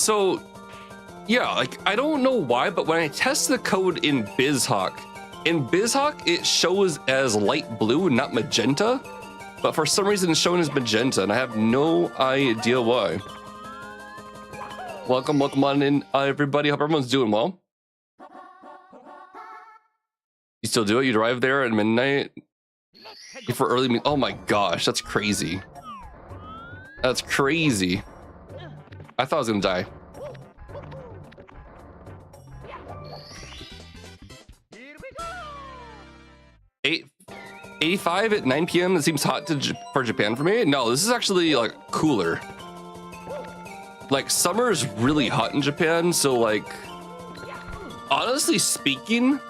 So yeah, like I don't know why, but when I test the code in BizHawk, it shows as light blue, not magenta. But for some reason it's shown as magenta, and I have no idea why. Welcome on in, everybody. Hope everyone's doing well. You still do it? You drive there at midnight before early meet? Oh my gosh, that's crazy. That's crazy. I thought I was gonna die. Eight 85 at 9 p.m. That seems hot for Japan for me. No, this is actually like cooler. Like summer is really hot in Japan, so like honestly speaking,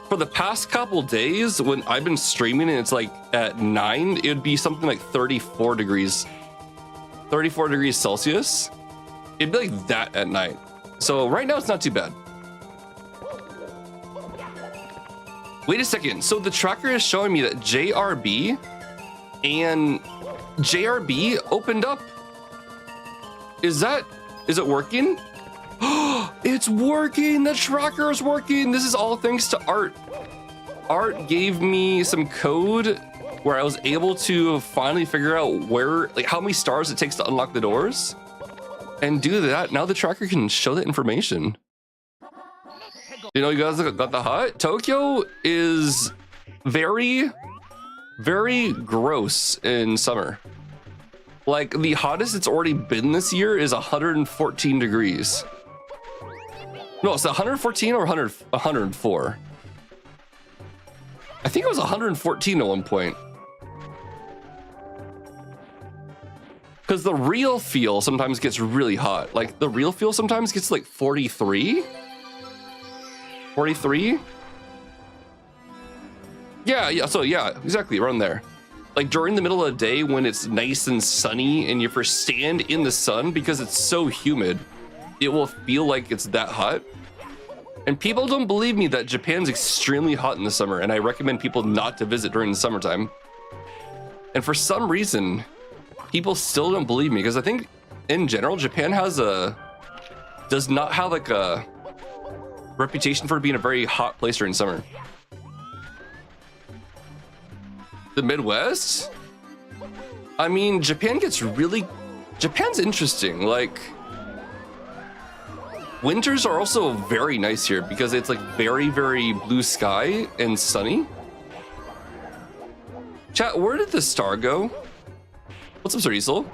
for the past couple days when I've been streaming and it's like at 9, it would be something like 34 degrees Celsius. It'd be like that at night. So right now it's not too bad. Wait a second. So the tracker is showing me that JRB opened up. Is it working? It's working. The tracker is working. This is all thanks to Art. Art gave me some code where I was able to finally figure out where, like how many stars it takes to unlock the doors and do that. Now the tracker can show that information. You know, you guys got the hot. Tokyo is very, very gross in summer. Like the hottest it's already been this year is 114 degrees. No, it's 114 or 104. I think it was 114 at one point. Because the real feel sometimes gets really hot. Like the real feel sometimes gets like 43. 43? Yeah, so yeah, exactly, around there. Like during the middle of the day when it's nice and sunny and you first stand in the sun because it's so humid, it will feel like it's that hot. And people don't believe me that Japan's extremely hot in the summer, and I recommend people not to visit during the summertime. And for some reason, people still don't believe me because I think in general, Japan does not have like a reputation for being a very hot place during summer. The Midwest? I mean, Japan's interesting. Like, winters are also very nice here because it's like very, very blue sky and sunny. Chat, where did the star go? What's up, Sir Isel?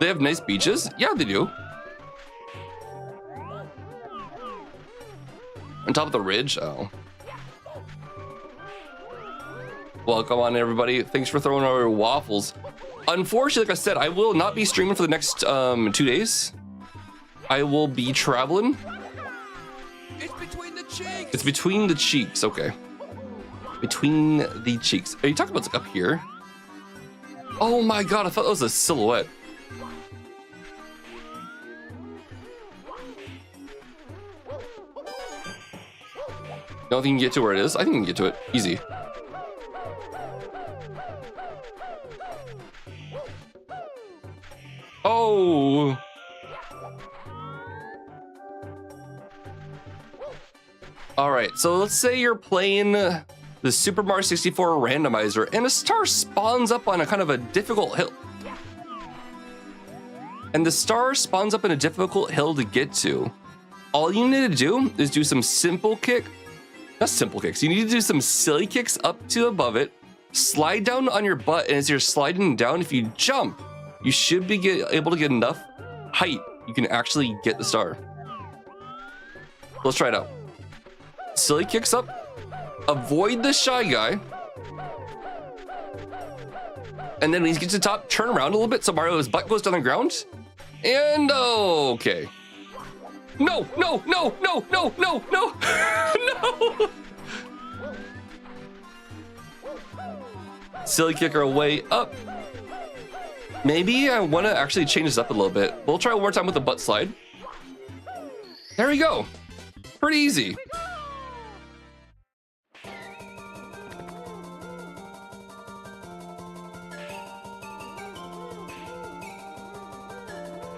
They have nice beaches? Yeah, they do. On top of the ridge? Oh. Welcome on, everybody. Thanks for throwing our waffles. Unfortunately, like I said, I will not be streaming for the next 2 days. I will be traveling. It's between the cheeks. It's between the cheeks. Okay. Between the cheeks. Are you talking about up here? Oh my god, I thought that was a silhouette. Don't think you can get to where it is? I think you can get to it. Easy. Oh. All right, so let's say you're playing the Super Mario 64 randomizer and a star spawns up on a kind of a difficult hill. And the star spawns up in a difficult hill to get to. All you need to do is do some simple kick. Not simple kicks. You need to do some silly kicks up to above it. Slide down on your butt, and as you're sliding down, if you jump, you should be able to get enough height. You can actually get the star. Let's try it out. Silly kicks up. Avoid the shy guy. And then when he gets to the top, turn around a little bit so Mario's butt goes down the ground. And okay. No, no, no, no, no, no, no, no. Silly kicker away up. Maybe I want to actually change this up a little bit. We'll try one more time with the butt slide. There we go. Pretty easy.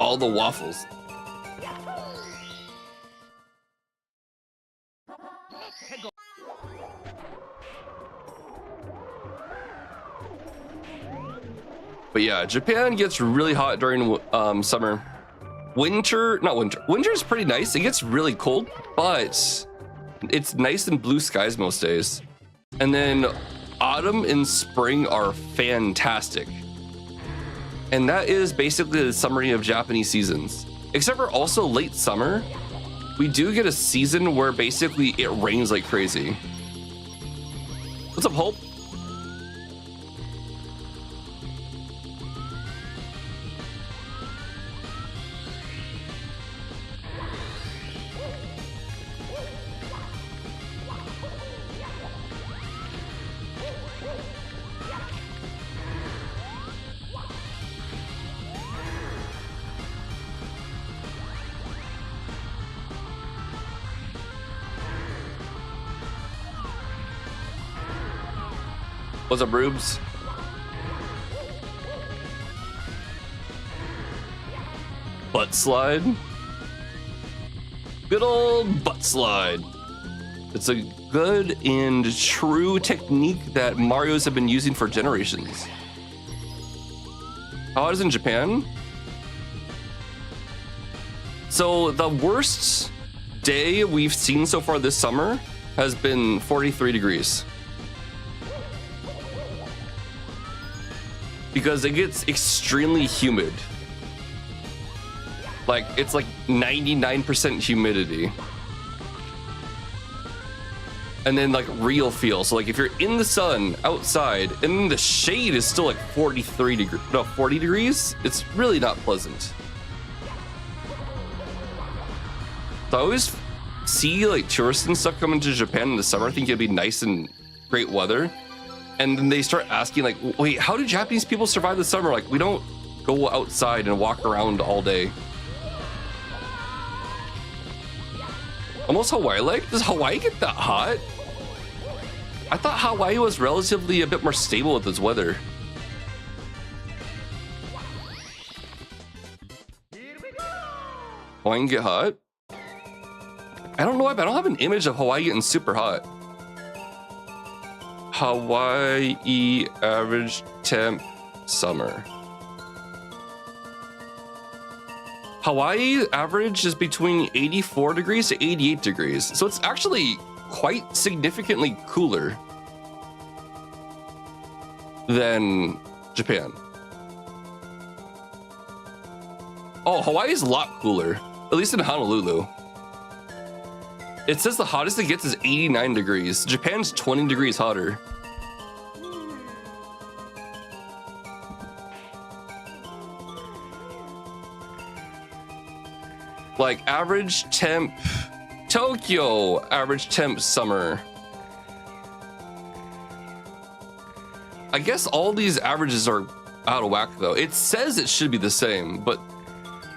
all the waffles. But yeah, Japan gets really hot during summer. Winter is pretty nice. It gets really cold, but it's nice and blue skies most days. And then autumn and spring are fantastic. And that is basically the summary of Japanese seasons. Except for also late summer, we do get a season where basically it rains like crazy. What's up, Hope? What's up, Rubes? Butt slide. Good old butt slide. It's a good and true technique that Marios have been using for generations. How hot is it in Japan? So the worst day we've seen so far this summer has been 43 degrees. Because it gets extremely humid. Like, it's like 99% humidity. And then like real feel. So like if you're in the sun outside and then the shade is still like 40 degrees, it's really not pleasant. So I always see like tourists and stuff coming to Japan in the summer, I think it'd be nice and great weather. And then they start asking like, wait, how do Japanese people survive the summer? Like, we don't go outside and walk around all day. Almost Hawaii-like? Does Hawaii get that hot? I thought Hawaii was relatively a bit more stable with its weather. Hawaii can get hot? I don't know why, but I don't have an image of Hawaii getting super hot. Hawaii average temp summer. Hawaii average is between 84 degrees to 88 degrees. So it's actually quite significantly cooler than Japan. Oh, Hawaii is a lot cooler, at least in Honolulu. It says the hottest it gets is 89 degrees. Japan's 20 degrees hotter. Like average temp, Tokyo average temp summer. I guess all these averages are out of whack though. It says it should be the same, but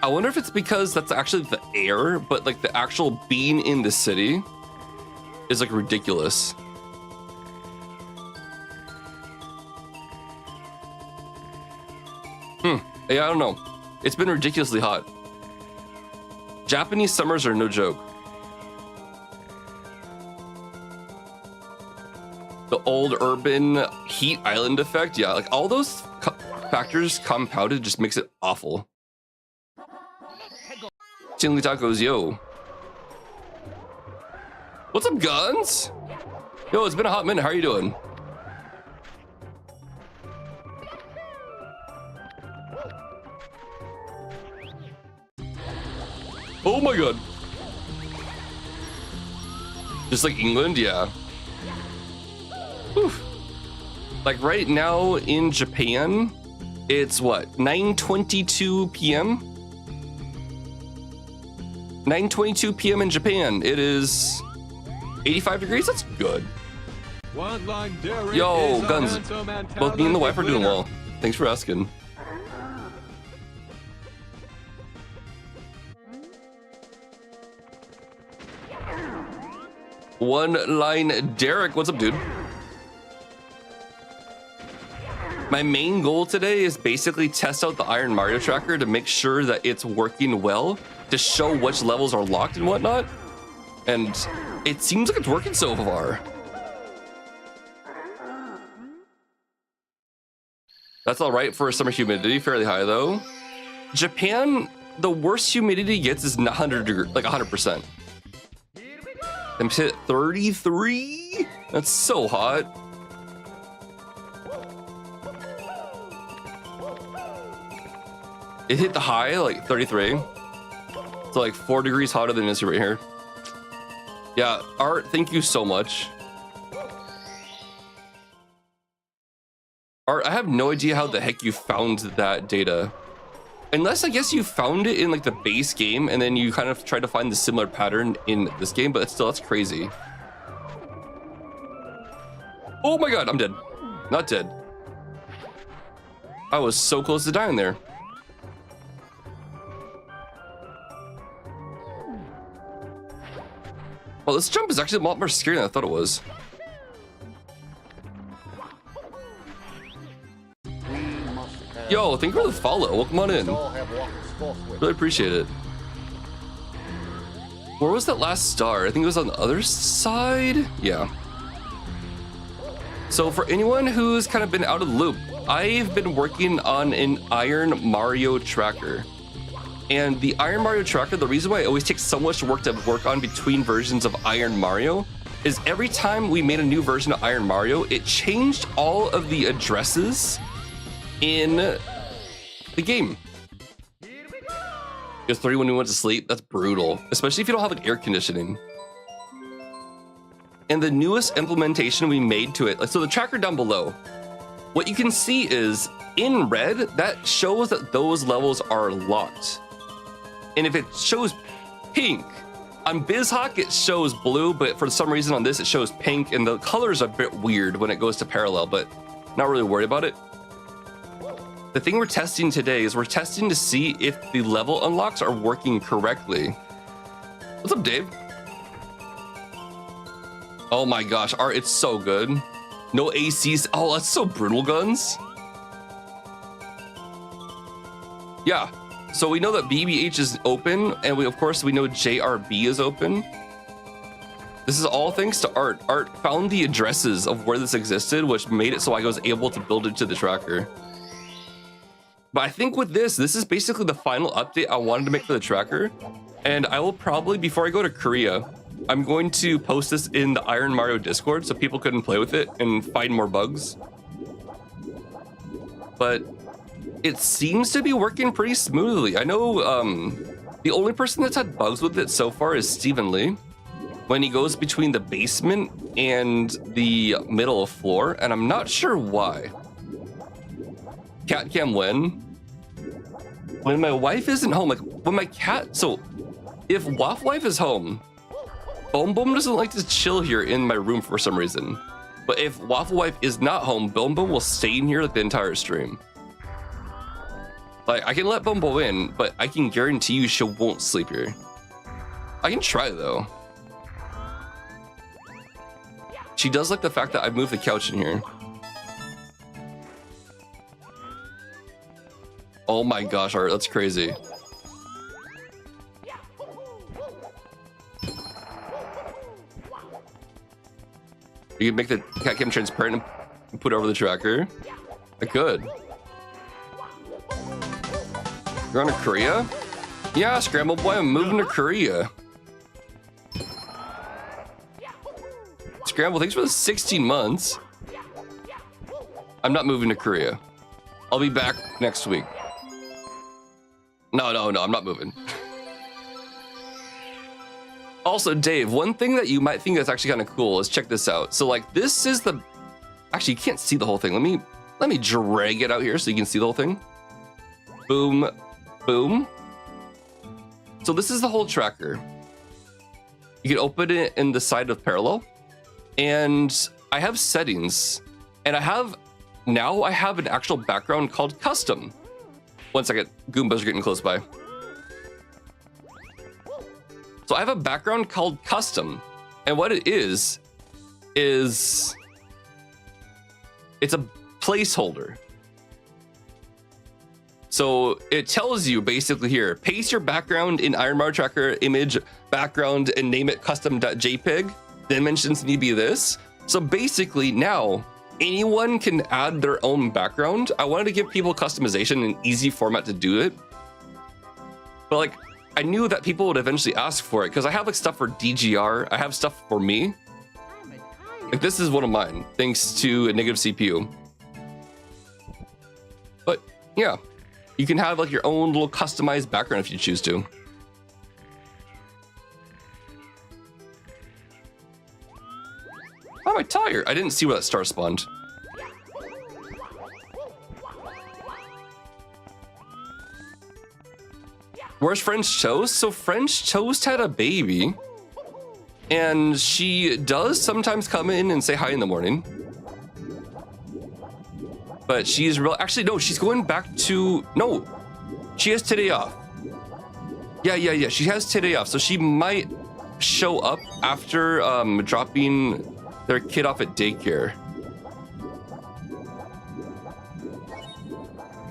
I wonder if it's because that's actually the air, but like the actual being in the city is like ridiculous. Yeah, I don't know. It's been ridiculously hot. Japanese summers are no joke. The old urban heat island effect, yeah, like all those factors compounded just makes it awful. Tingly tacos, yo. What's up, Guns? Yo, it's been a hot minute. How are you doing? Oh my god. Just like England, yeah. Whew. Like right now in Japan, it's what, 9:22 p.m.? 9:22 p.m. in Japan. It is 85 degrees. That's good. Yo, Guns. Both me and the wife are doing well. Thanks for asking. One line Derek. What's up, dude? My main goal today is basically test out the IronMario tracker to make sure that it's working well, to show which levels are locked and whatnot. And it seems like it's working so far. That's all right for summer humidity, fairly high though. Japan, the worst humidity gets is 100 degrees, like 100%. I'm hit 33. That's so hot. It hit the high like 33. So like 4 degrees hotter than this right here. Yeah, Art, thank you so much. Art, I have no idea how the heck you found that data. Unless I guess you found it in like the base game and then you kind of tried to find the similar pattern in this game, but still, that's crazy. Oh my god, I'm dead. Not dead. I was so close to dying there. Well, this jump is actually a lot more scary than I thought it was. Yo, thank you for the follow. Welcome on in. Really appreciate it. Where was that last star? I think it was on the other side. Yeah. So for anyone who's kind of been out of the loop, I've been working on an IronMario tracker. And the IronMario tracker, the reason why it always takes so much work to work on between versions of IronMario is every time we made a new version of IronMario, it changed all of the addresses in the game. It was 3 when we went to sleep. That's brutal, especially if you don't have like air conditioning. And the newest implementation we made to it, like so the tracker down below, what you can see is in red, that shows that those levels are locked. And if it shows pink, on BizHawk it shows blue, but for some reason on this it shows pink, and the colors are a bit weird when it goes to parallel, but not really worried about it. The thing we're testing today is we're testing to see if the level unlocks are working correctly. What's up, Dave? Oh my gosh, Art, it's so good. No ACs. Oh, that's so brutal, guns. Yeah, so we know that BBH is open, and we, of course, we know JRB is open. This is all thanks to Art. Art found the addresses of where this existed, which made it so I was able to build it to the tracker. But I think with this is basically the final update I wanted to make for the tracker. And I will probably, before I go to Korea, I'm going to post this in the IronMario Discord so people can play with it and find more bugs. But it seems to be working pretty smoothly. I know the only person that's had bugs with it so far is Stephen Lee, when he goes between the basement and the middle of floor, and I'm not sure why. Cat cam when my wife isn't home, like when my cat, so if Waffle Wife is home, Boom Boom doesn't like to chill here in my room for some reason. But if Waffle Wife is not home, Boom Boom will stay in here like the entire stream. Like, I can let Boom Boom in, but I can guarantee you she won't sleep here. I can try though. She does like the fact that I moved the couch in here. Oh my gosh, Art, that's crazy. You can make the cat cam transparent and put it over the tracker. I could. You're going to Korea? Yeah, Scramble Boy, I'm moving to Korea. Scramble, thanks for the 16 months. I'm not moving to Korea. I'll be back next week. No, I'm not moving. Also, Dave, one thing that you might think that's actually kind of cool is check this out. So like this is the, actually you can't see the whole thing. Let me drag it out here so you can see the whole thing. Boom, boom. So this is the whole tracker. You can open it in the side of parallel, and I have settings, and I have an actual background called custom. One second, Goombas are getting close by. So I have a background called custom, and what it is it's a placeholder. So it tells you basically here, paste your background in IronMario tracker image background and name it custom.jpg. Dimensions need to be this. So basically now anyone can add their own background. I wanted to give people customization and easy format to do it. But like, I knew that people would eventually ask for it because I have like stuff for DGR. I have stuff for me. Like this is one of mine, thanks to a negative CPU. But yeah, you can have like your own little customized background if you choose to. Why am I tired? I didn't see where that star spawned. Where's French Toast? So French Toast had a baby. And she does sometimes come in and say hi in the morning. But she's real. Actually, no, she's going back to. No, she has today off. Yeah. She has today off. So she might show up after dropping their kid off at daycare.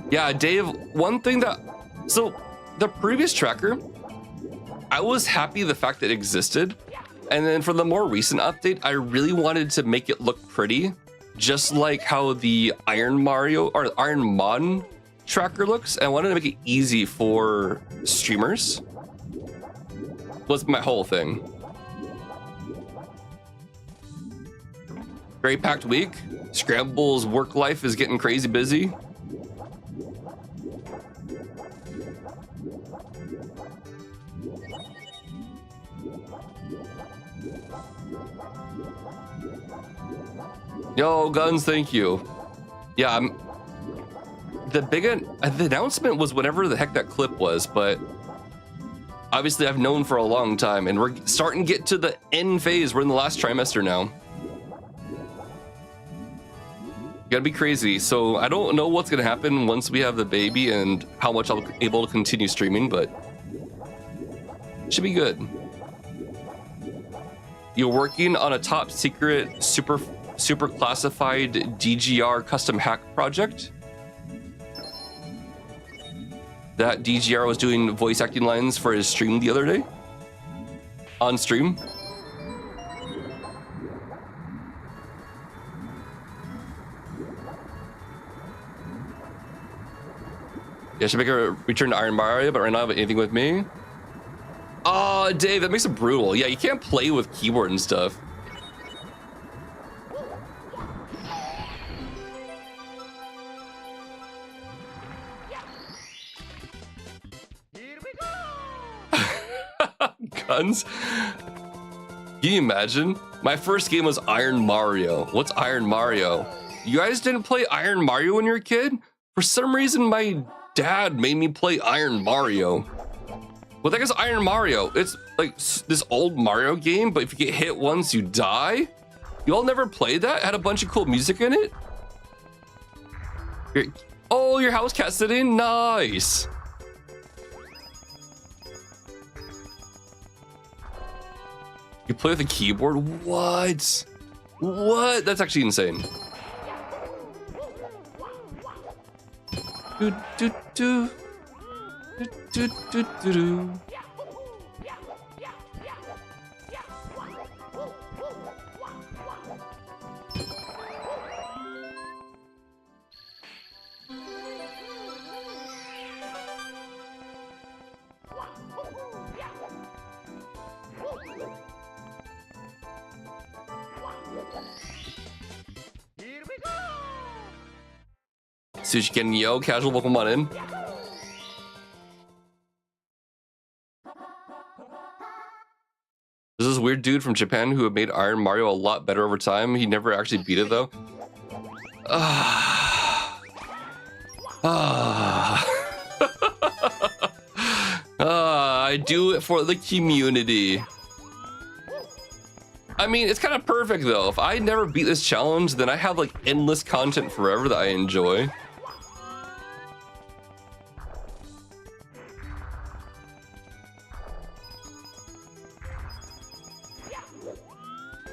Yeah, Dave, one thing that. So the previous tracker, I was happy the fact that it existed. And then for the more recent update, I really wanted to make it look pretty, just like how the IronMario or IronMon tracker looks. And I wanted to make it easy for streamers. Was my whole thing. Very packed week. Scramble's work life is getting crazy busy. Yo, Guns, thank you. Yeah, the announcement was whatever the heck that clip was, but obviously I've known for a long time, and we're starting to get to the end phase. We're in the last trimester now. Gotta be crazy. So I don't know what's gonna happen once we have the baby and how much I'll be able to continue streaming, but it should be good. You're working on a top secret super classified DGR custom hack project. That DGR was doing voice acting lines for his stream the other day. On stream. Yeah, I should make a return to IronMario, but right now I have anything with me. Oh, Dave, that makes it brutal. Yeah, you can't play with keyboard and stuff. Guns. Can you imagine? My first game was IronMario. What's IronMario? You guys didn't play IronMario when you were a kid? For some reason, my dad made me play IronMario. What the heck is IronMario? It's like this old Mario game, but if you get hit once, you die? You all never played that? It had a bunch of cool music in it? Oh, your house cat sitting? Nice. You play with a keyboard? What? What? That's actually insane. Do, do, do. Do, do, do, do, do. Sushi Ken Yo, casual, welcome on in. There's this weird dude from Japan who made IronMario a lot better over time. He never actually beat it though. I do it for the community. I mean, it's kind of perfect though. If I never beat this challenge, then I have like endless content forever that I enjoy.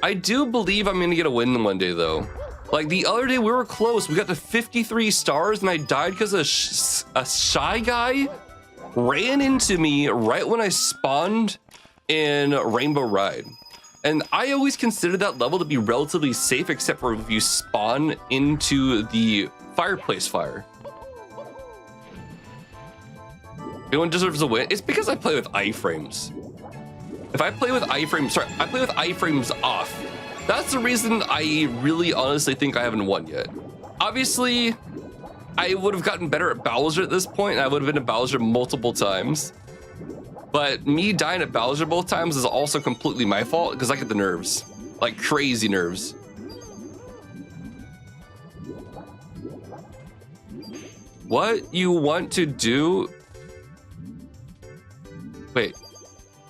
I do believe I'm gonna get a win one day though. Like the other day we were close. We got to 53 stars and I died because a shy guy ran into me right when I spawned in Rainbow Ride. And I always considered that level to be relatively safe, except for if you spawn into the fireplace fire. Anyone deserves a win? It's because I play with iframes. If I play with iframes, sorry, I play with iframes off. That's the reason I really honestly think I haven't won yet. Obviously, I would have gotten better at Bowser at this point, and I would have been a Bowser multiple times. But me dying at Bowser both times is also completely my fault because I get the nerves, like crazy nerves. What you want to do? Wait,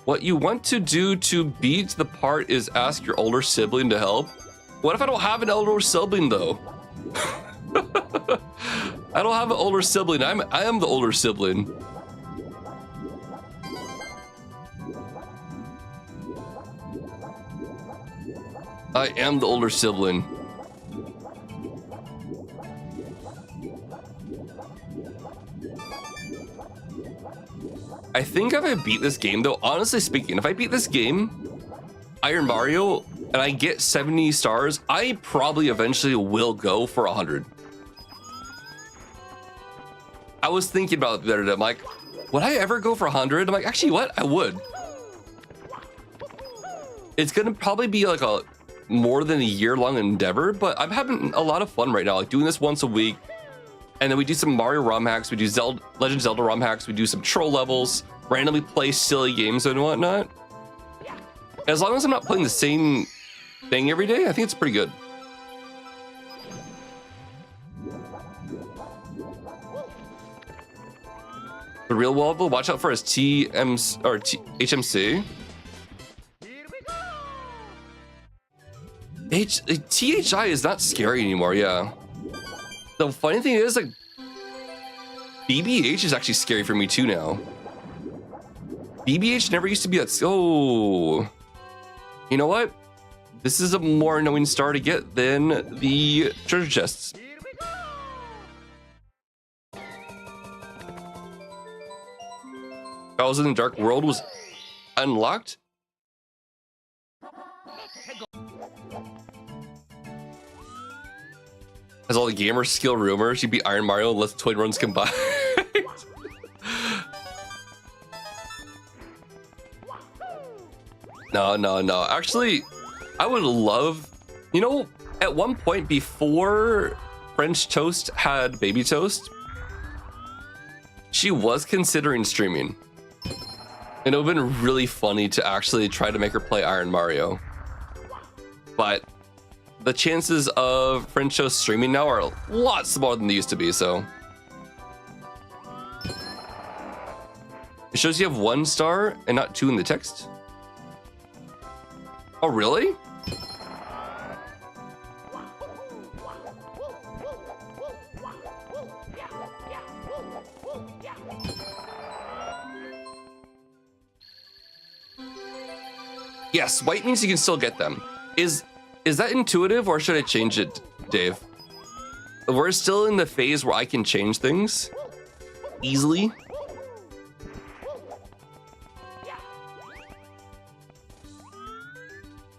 what you want to do to beat the part is ask your older sibling to help? What if I don't have an older sibling though? I don't have an older sibling. I am the older sibling. I am the older sibling. I think if I beat this game though, honestly speaking, if I beat this game, IronMario, and I get 70 stars, I probably eventually will go for 100. I was thinking about it the other day. I'm like, would I ever go for 100? I'm like, actually, what? I would. It's gonna probably be like a more than a year-long endeavor, but I'm having a lot of fun right now, like doing this once a week. And then we do some Mario ROM hacks, we do Legend of Zelda ROM hacks, we do some troll levels, randomly play silly games and whatnot. As long as I'm not playing the same thing every day, I think it's pretty good. The real Waffle, watch out for his HMC. THI is not scary anymore, yeah. The funny thing is, like, BBH is actually scary for me too now. BBH never used to be that. Oh, you know what? This is a more annoying star to get than the treasure chests. Bowser in the Dark World was unlocked. Has all the gamer skill rumors. You beat IronMario unless toy runs combined. No. Actually, I would love, you know, at one point before French Toast had Baby Toast, she was considering streaming. And it would have been really funny to actually try to make her play IronMario. But the chances of French Toast streaming now are a lot smaller than they used to be, so. It shows you have 1 star and not 2 in the text. Oh, really? Yes, white means you can still get them. Is that intuitive or should I change it, Dave? We're still in the phase where I can change things easily.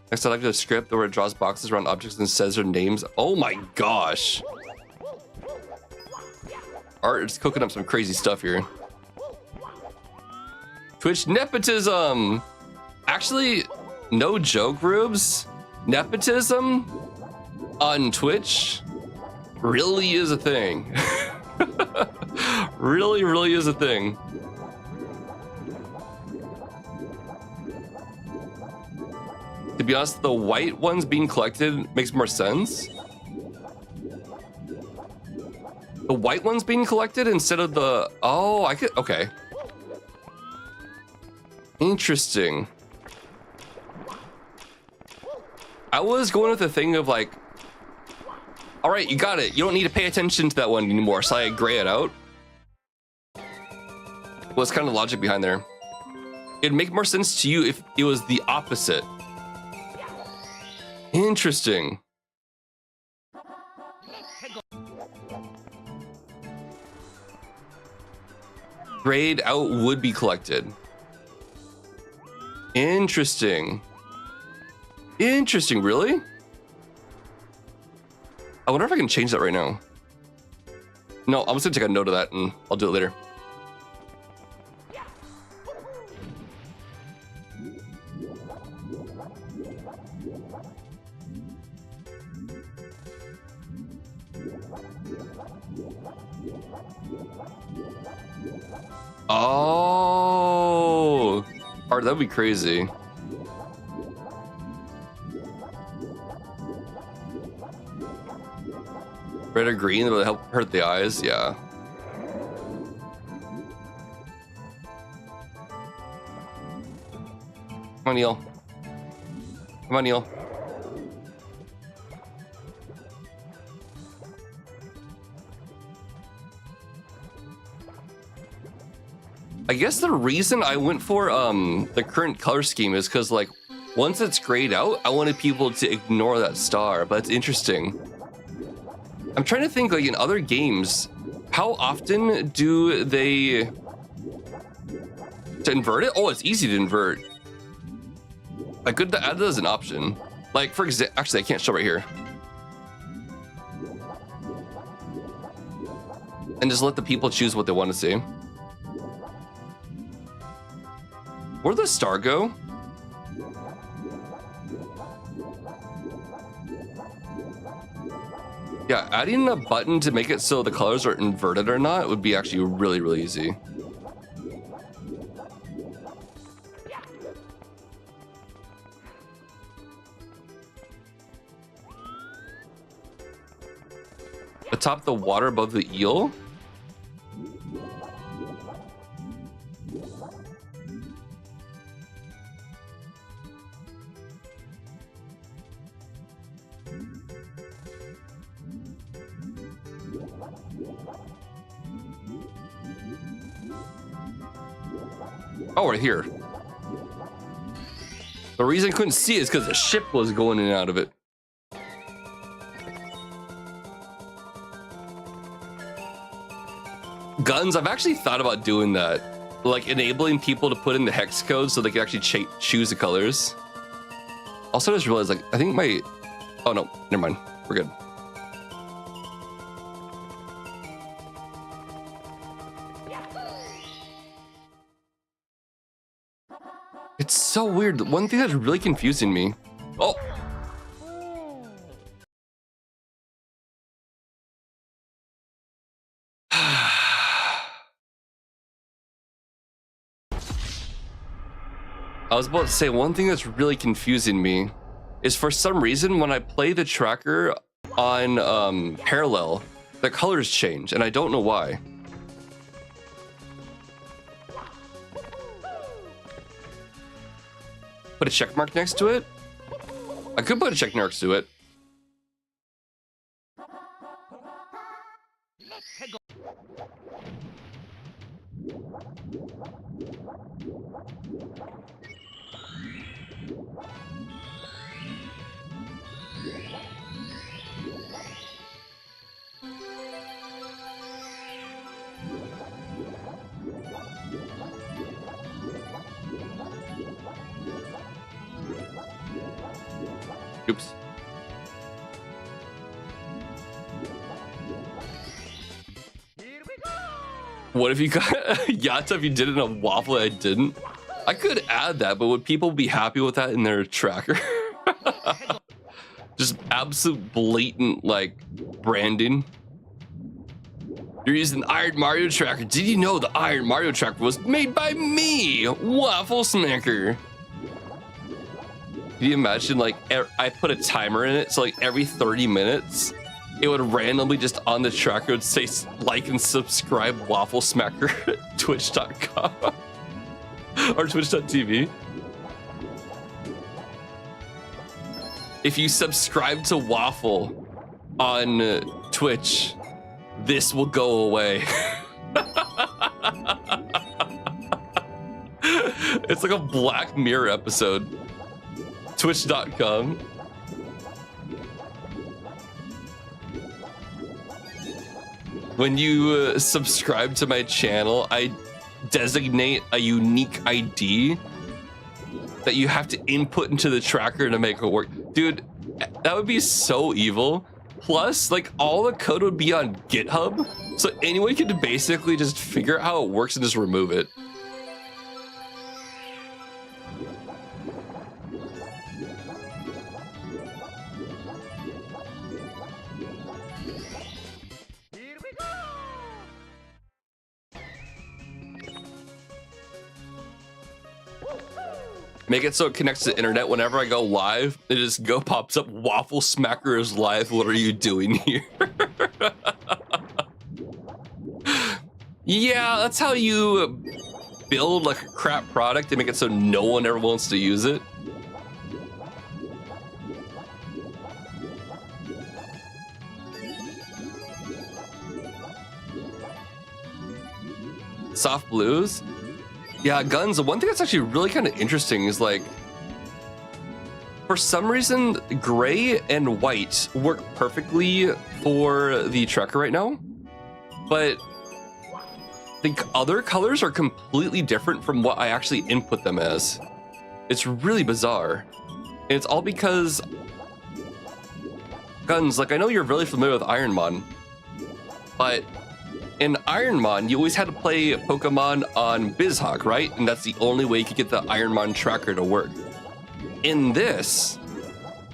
Next, I like the script where it draws boxes around objects and says their names. Oh my gosh. Art is cooking up some crazy stuff here. Twitch nepotism. Actually, no joke, Rubes. Nepotism on Twitch really is a thing. really is a thing. To be honest, the white ones being collected makes more sense. The white ones being collected instead of the... Oh, I could... Okay. Interesting. I was going with the thing of like... All right, you got it. You don't need to pay attention to that one anymore, so I gray it out. What's kind of the logic behind there? It'd make more sense to you if it was the opposite. Interesting. grayed out would be collected. Interesting. Interesting, really? I wonder if I can change that right now. No, I'm just gonna take a note of that and I'll do it later. Oh, Art, that'd be crazy. Red or green, that would help hurt the eyes, yeah. Come on, Neil. Come on, Neil. I guess the reason I went for the current color scheme is because, like, once it's grayed out, I wanted people to ignore that star, but it's interesting. I'm trying to think, like, in other games, how often do they to invert it? Oh, it's easy to invert. I could add that as an option. Like, for example, actually, I can't show right here. And just let the people choose what they want to see. Where'd the star go? Yeah, adding a button to make it so the colors are inverted or not would be actually really, really easy. Atop the water above the eel? Oh, right here. The reason I couldn't see it is because the ship was going in and out of it. Guns, I've actually thought about doing that. Like enabling people to put in the hex code so they can actually choose the colors. Also, I just realized, like, I think my... Oh, no, never mind. We're good. It's so weird. One thing that's really confusing me. Oh. I was about to say, one thing that's really confusing me is for some reason when I play the tracker on parallel, the colors change, and I don't know why. Put a check mark next to it? I could put a check next to it. Oops. What if you got Yatta if you did it in a waffle? I didn't. I could add that, but would people be happy with that in their tracker? Just absolute blatant, like, branding. You're using the IronMario tracker. Did you know the IronMario tracker was made by me, WaffleSmacker? Can you imagine, like, I put a timer in it, so like every 30 minutes, it would randomly just on the tracker would say like and subscribe WaffleSmacker twitch.com or twitch.tv. If you subscribe to Waffle on Twitch, this will go away. It's like a Black Mirror episode. Twitch.com. When you subscribe to my channel, I designate a unique ID that you have to input into the tracker to make it work. Dude, that would be so evil. Plus, like, all the code would be on GitHub, so anyone could basically just figure out how it works and just remove it. Make it so it connects to the internet. Whenever I go live, it just pops up, WaffleSmacker is live. What are you doing here? Yeah, that's how you build like a crap product and make it so no one ever wants to use it. Soft blues. Yeah, guns. The one thing that's actually really kind of interesting is, like, for some reason, gray and white work perfectly for the tracker right now, but the other colors are completely different from what I actually input them as. It's really bizarre. And it's all because guns, like, I know you're really familiar with IronMon, but in IronMon, you always had to play Pokemon on BizHawk, right? And that's the only way you could get the IronMon tracker to work. In this,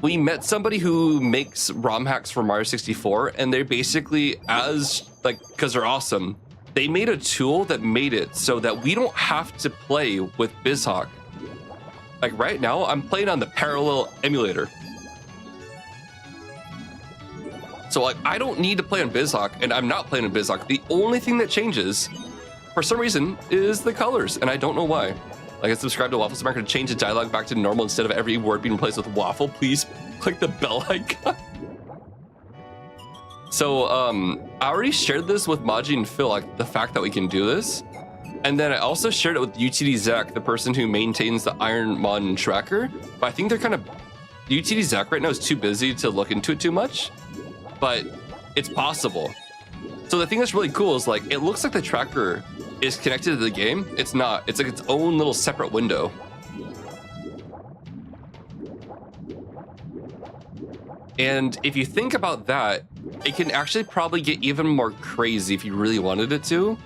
we met somebody who makes ROM hacks for Mario 64, and they basically, because they're awesome, they made a tool that made it so that we don't have to play with BizHawk. Like right now, I'm playing on the parallel emulator. So like, I don't need to play on BizHawk, and I'm not playing on BizHawk. The only thing that changes, for some reason, is the colors, and I don't know why. Like, I subscribe to WaffleSmacker to change the dialogue back to normal instead of every word being replaced with waffle. Please click the bell icon. So, I already shared this with Maji and Phil, like the fact that we can do this. And then I also shared it with UTD Zach, the person who maintains the IronMon tracker. But I think they're kind of, UTD Zach right now is too busy to look into it too much. But it's possible. So the thing that's really cool is, like, it looks like the tracker is connected to the game. It's not. It's like its own little separate window. And if you think about that, it can actually probably get even more crazy if you really wanted it to.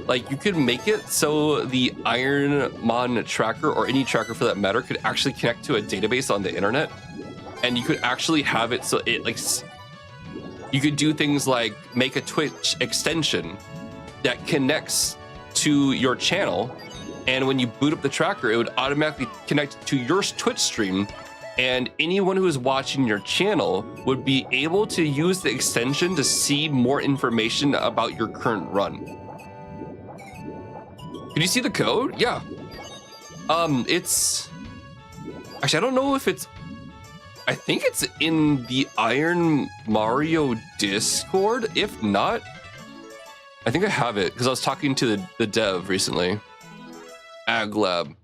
Like, you could make it so the IronMon tracker, or any tracker for that matter, could actually connect to a database on the internet. And you could actually have it so it, like, you could do things like make a Twitch extension that connects to your channel, and when you boot up the tracker, it would automatically connect to your Twitch stream, and anyone who is watching your channel would be able to use the extension to see more information about your current run. Can you see the code? Yeah. It's actually, I don't know if it's, I think it's in the IronMario Discord. If not, I think I have it because I was talking to the dev recently. AgLab.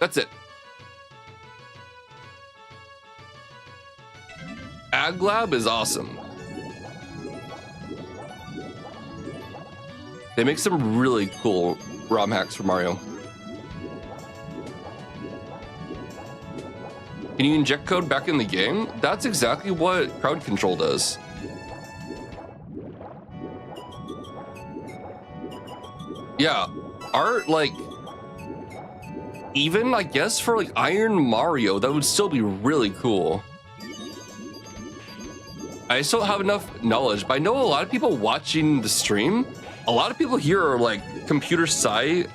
That's it. AgLab is awesome. They make some really cool ROM hacks for Mario. Can you inject code back in the game? That's exactly what crowd control does. Yeah, art, like, even I guess for like IronMario, that would still be really cool. I just don't have enough knowledge, but I know a lot of people watching the stream. A lot of people here are like computer sci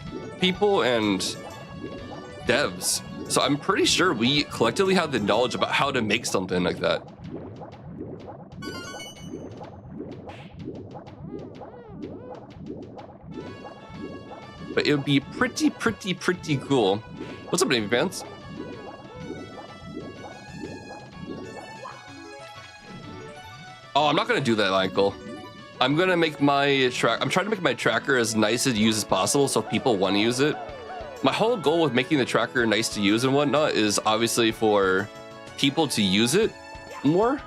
people and devs. So I'm pretty sure we collectively have the knowledge about how to make something like that. But it would be pretty cool. What's up, Navy fans? Oh, I'm not gonna do that, Michael. I'm gonna make my I'm trying to make my tracker as nice to use as possible so people want to use it. My whole goal with making the tracker nice to use and whatnot is obviously for people to use it, more,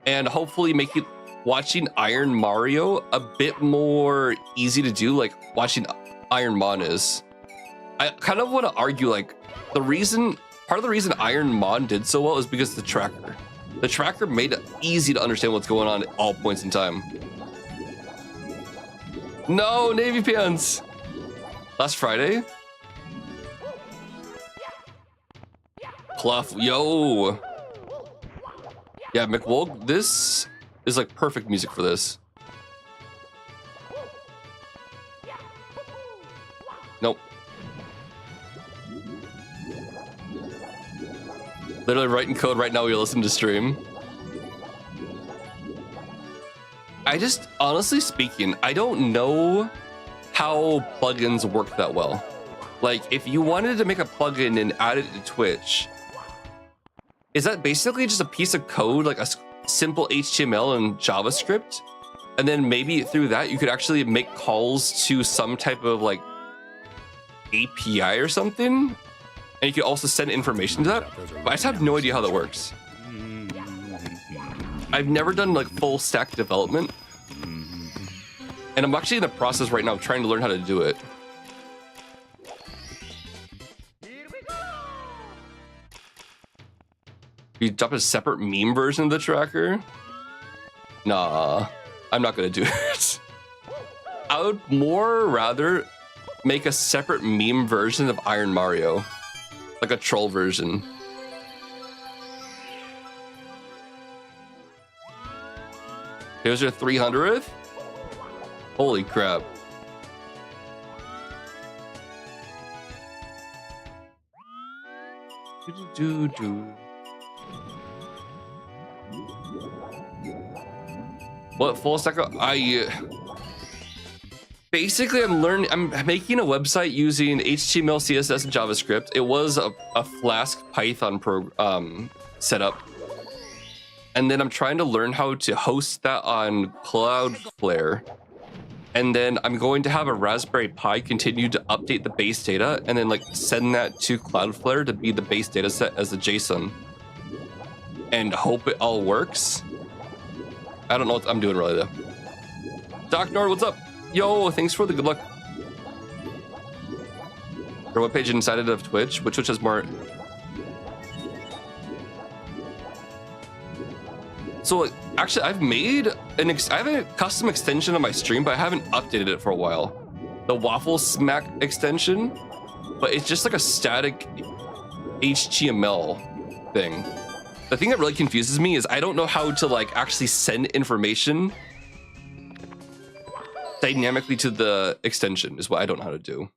and hopefully make it watching Iron Mario a bit more easy to do, like watching Iron Mon is. I kind of want to argue like part of the reason Iron Mon did so well is because the tracker. The tracker made it easy to understand what's going on at all points in time. No, Navy Pants! Last Friday? Pluff, yo! Yeah, McWolk, this is like perfect music for this. Nope. Literally writing code right now while you're listening to stream. Honestly speaking, I don't know how plugins work that well. Like, if you wanted to make a plugin and add it to Twitch, is that basically just a piece of code, like a simple HTML and JavaScript? And then maybe through that, you could actually make calls to some type of like API or something? And you could also send information to that? But I just have no idea how that works. I've never done like full stack development. And I'm actually in the process right now of trying to learn how to do it. You drop a separate meme version of the tracker? Nah, I'm not gonna do it. I would more rather make a separate meme version of Iron Mario. Like a troll version. Here's your 300th? Holy crap. What full stack? Basically, I'm making a website using HTML, CSS, and JavaScript. It was a Flask Python setup. And then I'm trying to learn how to host that on Cloudflare. And then I'm going to have a Raspberry Pi continue to update the base data and then like send that to Cloudflare to be the base data set as a JSON. And hope it all works. I don't know what I'm doing really though. Doc Nord, what's up? Yo, thanks for the good luck. Your webpage inside of Twitch, which has more. So actually, I've made I have a custom extension on my stream, but I haven't updated it for a while. The WaffleSmacker extension, but it's just like a static HTML thing. The thing that really confuses me is I don't know how to like actually send information dynamically to the extension is what I don't know how to do.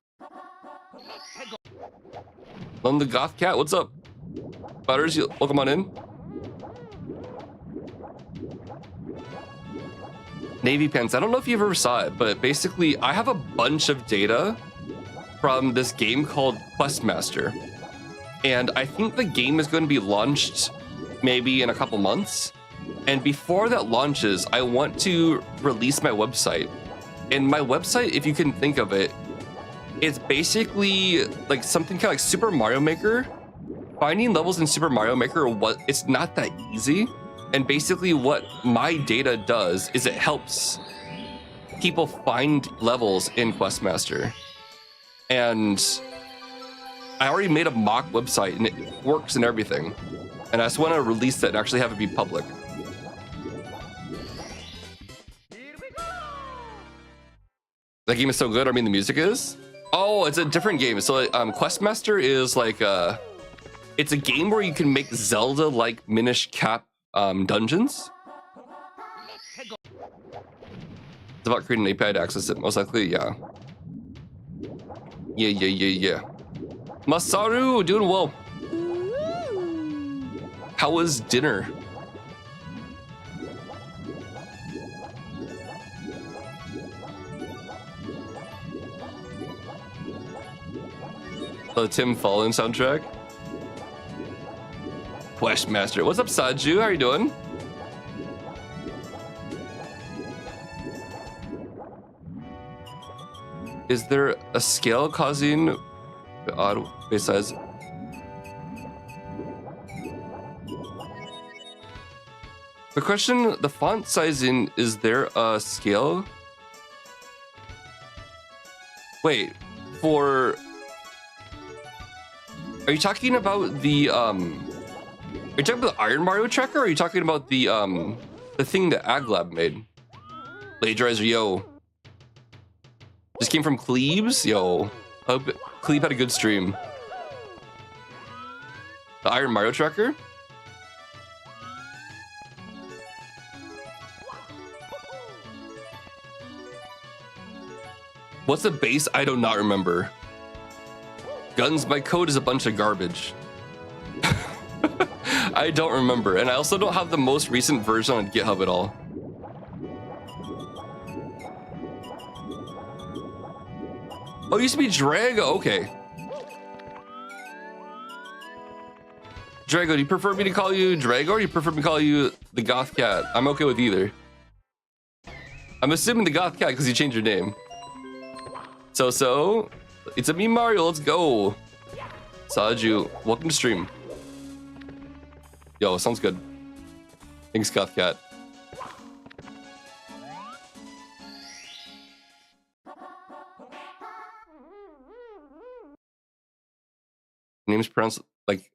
Lon the Goth Cat, what's up? Butters, welcome on in. Navy Pants, I don't know if you've ever saw it, but basically I have a bunch of data from this game called WaffleSmacker. And I think the game is going to be launched maybe in a couple months. And before that launches, I want to release my website. And my website, if you can think of it, it's basically like something kind of like Super Mario Maker. Finding levels in Super Mario Maker, it's not that easy. And basically what my data does is it helps people find levels in WaffleSmacker. And I already made a mock website and it works and everything. And I just want to release that and actually have it be public. That game is so good. I mean, the music is. Oh, it's a different game. So WaffleSmacker is like it's a game where you can make Zelda-like Minish Cap dungeons. It's about creating an API to access it, most likely, yeah. Yeah. Masaru, doing well. How was dinner? The Tim Fallen soundtrack. WaffleSmacker. What's up, Saju? How are you doing? Is there a scale causing the odd base size? The question, the font sizing, is there a scale? Wait, for... Are you talking about the, Are you talking about the IronMario tracker, or are you talking about the thing that AgLab made? Plagiarizer, yo. This came from Cleebs? Yo. Hope Cleve had a good stream. The IronMario tracker? What's the base? I do not remember. Guns, my code is a bunch of garbage. I don't remember. And I also don't have the most recent version on GitHub at all. Oh, it used to be Drago. Okay. Drago, do you prefer me to call you Drago, or do you prefer me to call you the Goth Cat? I'm okay with either. I'm assuming the Goth Cat because you changed your name. So, it's a me, Mario. Let's go. Saju, welcome to stream. Yo, sounds good. Thanks, Goth Cat. Name's pronounced like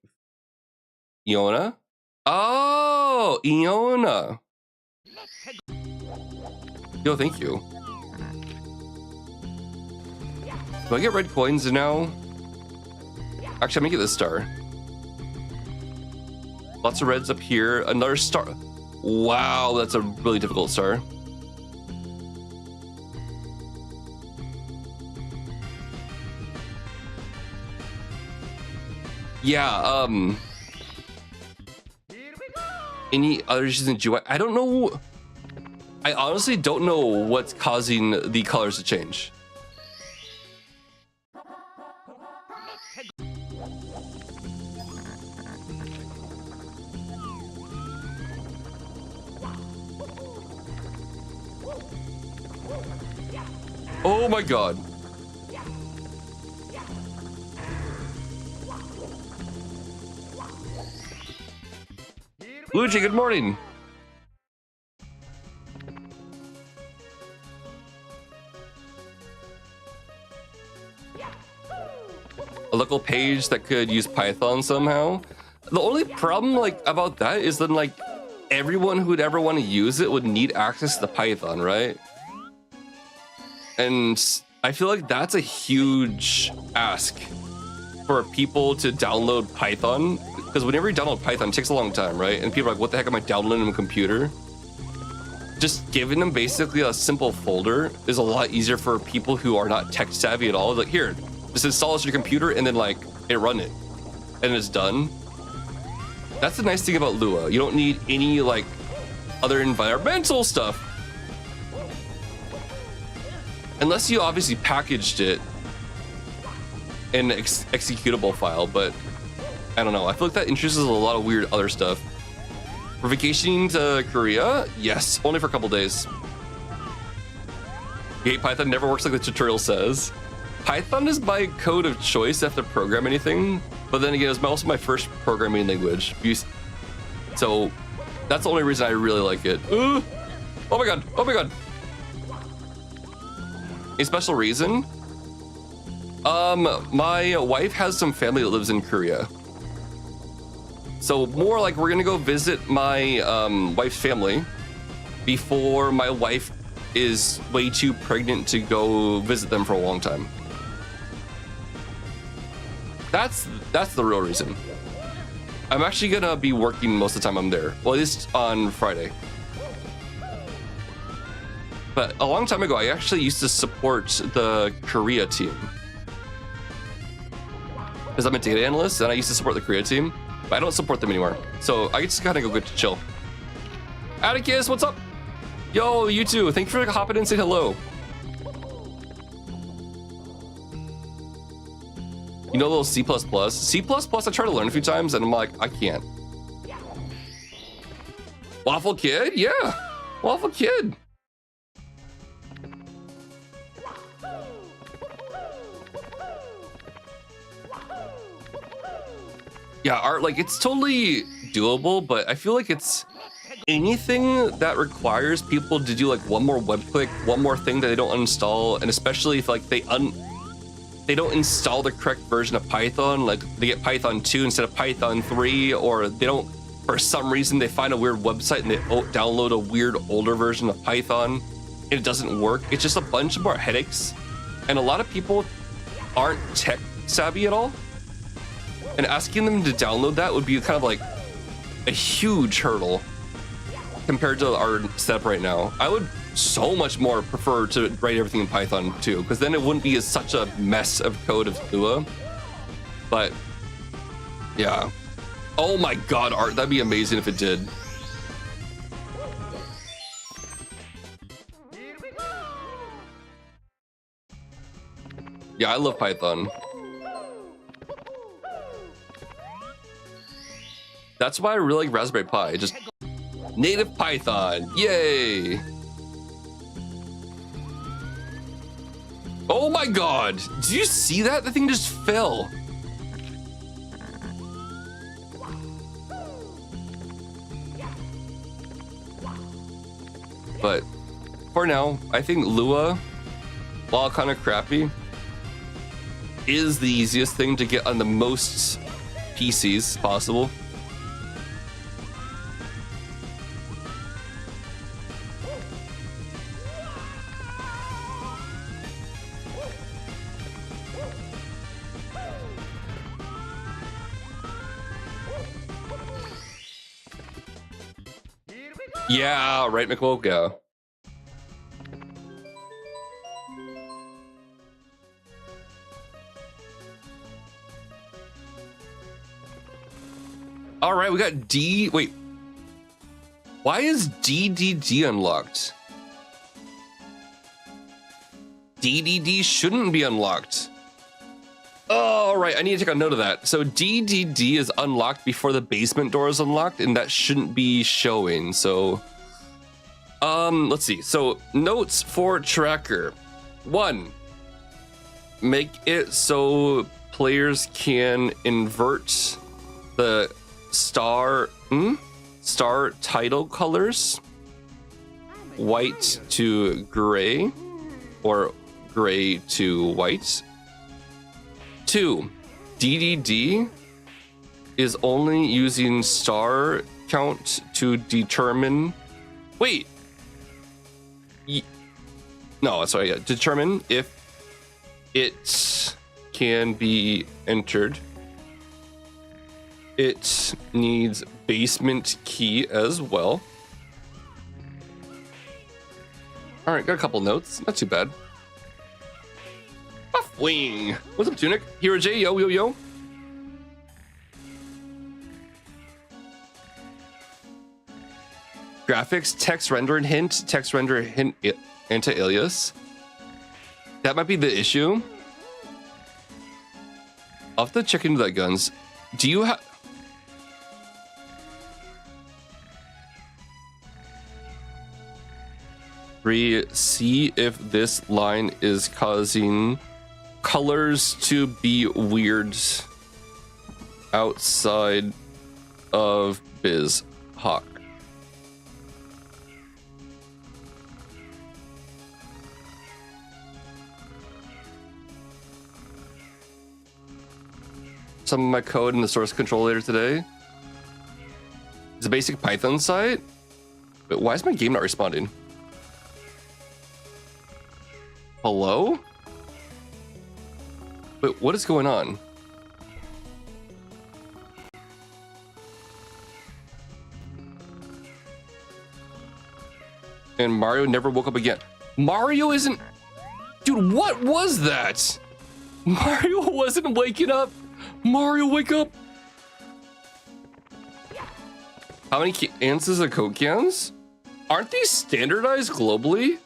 Iona? Oh, Iona. Yo, thank you. Do I get red coins now? Actually, I'm gonna get this star. Lots of reds up here. Another star. Wow, that's a really difficult star. Yeah, any other issues in GUI? I don't know. I honestly don't know what's causing the colors to change. Oh my god. Luigi, good morning. A local page that could use Python somehow. The only problem like about that is then like everyone who would ever want to use it would need access to Python, right? And I feel like that's a huge ask for people to download Python, because whenever you download Python, it takes a long time, right? And people are like, what the heck am I downloading on a computer? Just giving them basically a simple folder is a lot easier for people who are not tech savvy at all. Like, here, just install this on your computer and then like run it and it's done. That's the nice thing about Lua. You don't need any like other environmental stuff. Unless you obviously packaged it in an executable file, but I don't know. I feel like that introduces a lot of weird other stuff. For vacationing to Korea? Yes, only for a couple days. You hate Python, never works like the tutorial says. Python is my code of choice if I have to program anything, but then again, it's also my first programming language. So that's the only reason I really like it. Oh my god, oh my god. A special reason? My wife has some family that lives in Korea. So more like we're gonna go visit my wife's family before my wife is way too pregnant to go visit them for a long time. That's the real reason. I'm actually gonna be working most of the time I'm there. Well, at least on Friday. But a long time ago, I actually used to support the Korea team. Because I'm a data analyst and I used to support the Korea team, but I don't support them anymore. So I just kind of go good to chill. Atticus, what's up? Yo, you too. Thank you for hopping in and say hello. You know a little C++? C++, I try to learn a few times and I'm like, I can't. Waffle Kid? Yeah, Waffle Kid. Yeah, art, like, it's totally doable, but I feel like it's anything that requires people to do like one more web click, one more thing that they don't uninstall, and especially if like they don't install the correct version of Python, like they get Python 2 instead of Python 3, or they don't, for some reason, they find a weird website and they download a weird older version of Python and it doesn't work. It's just a bunch more headaches. And a lot of people aren't tech savvy at all. And asking them to download that would be kind of like a huge hurdle compared to our setup right now. I would so much more prefer to write everything in Python too, because then it wouldn't be such a mess of code of Lua. But yeah. Oh my god, Art, that'd be amazing if it did. Yeah, I love Python. That's why I really like Raspberry Pi. Just native Python. Yay! Oh my god! Did you see that? The thing just fell. But for now, I think Lua, while kind of crappy, is the easiest thing to get on the most PCs possible. Yeah, right, McWoka. All right, we got D. Wait, why is DDD unlocked? DDD shouldn't be unlocked. Oh, right, I need to take a note of that. So DDD is unlocked before the basement door is unlocked, and that shouldn't be showing. So, let's see. So notes for tracker. 1, make it so players can invert the star title colors, white to gray, or gray to white. 2, DDD is only using star count to determine. Wait. No, sorry. Yeah, determine if it can be entered. It needs basement key as well. All right, got a couple notes. Not too bad. Wing. What's up, Tunic? Hero J, yo, yo, yo. Graphics, text render and hint, text render hint anti-alias. That might be the issue. I'll have to check into that, Guns. Do you have... See if this line is causing colors to be weird outside of Biz Hawk. Some of my code in the source control later today. It's a basic Python site. But why is my game not responding? Hello? But what is going on? And Mario never woke up again. Mario isn't... Dude, what was that? Mario wasn't waking up. Mario, wake up. How many ounces of Coke cans? Aren't these standardized globally?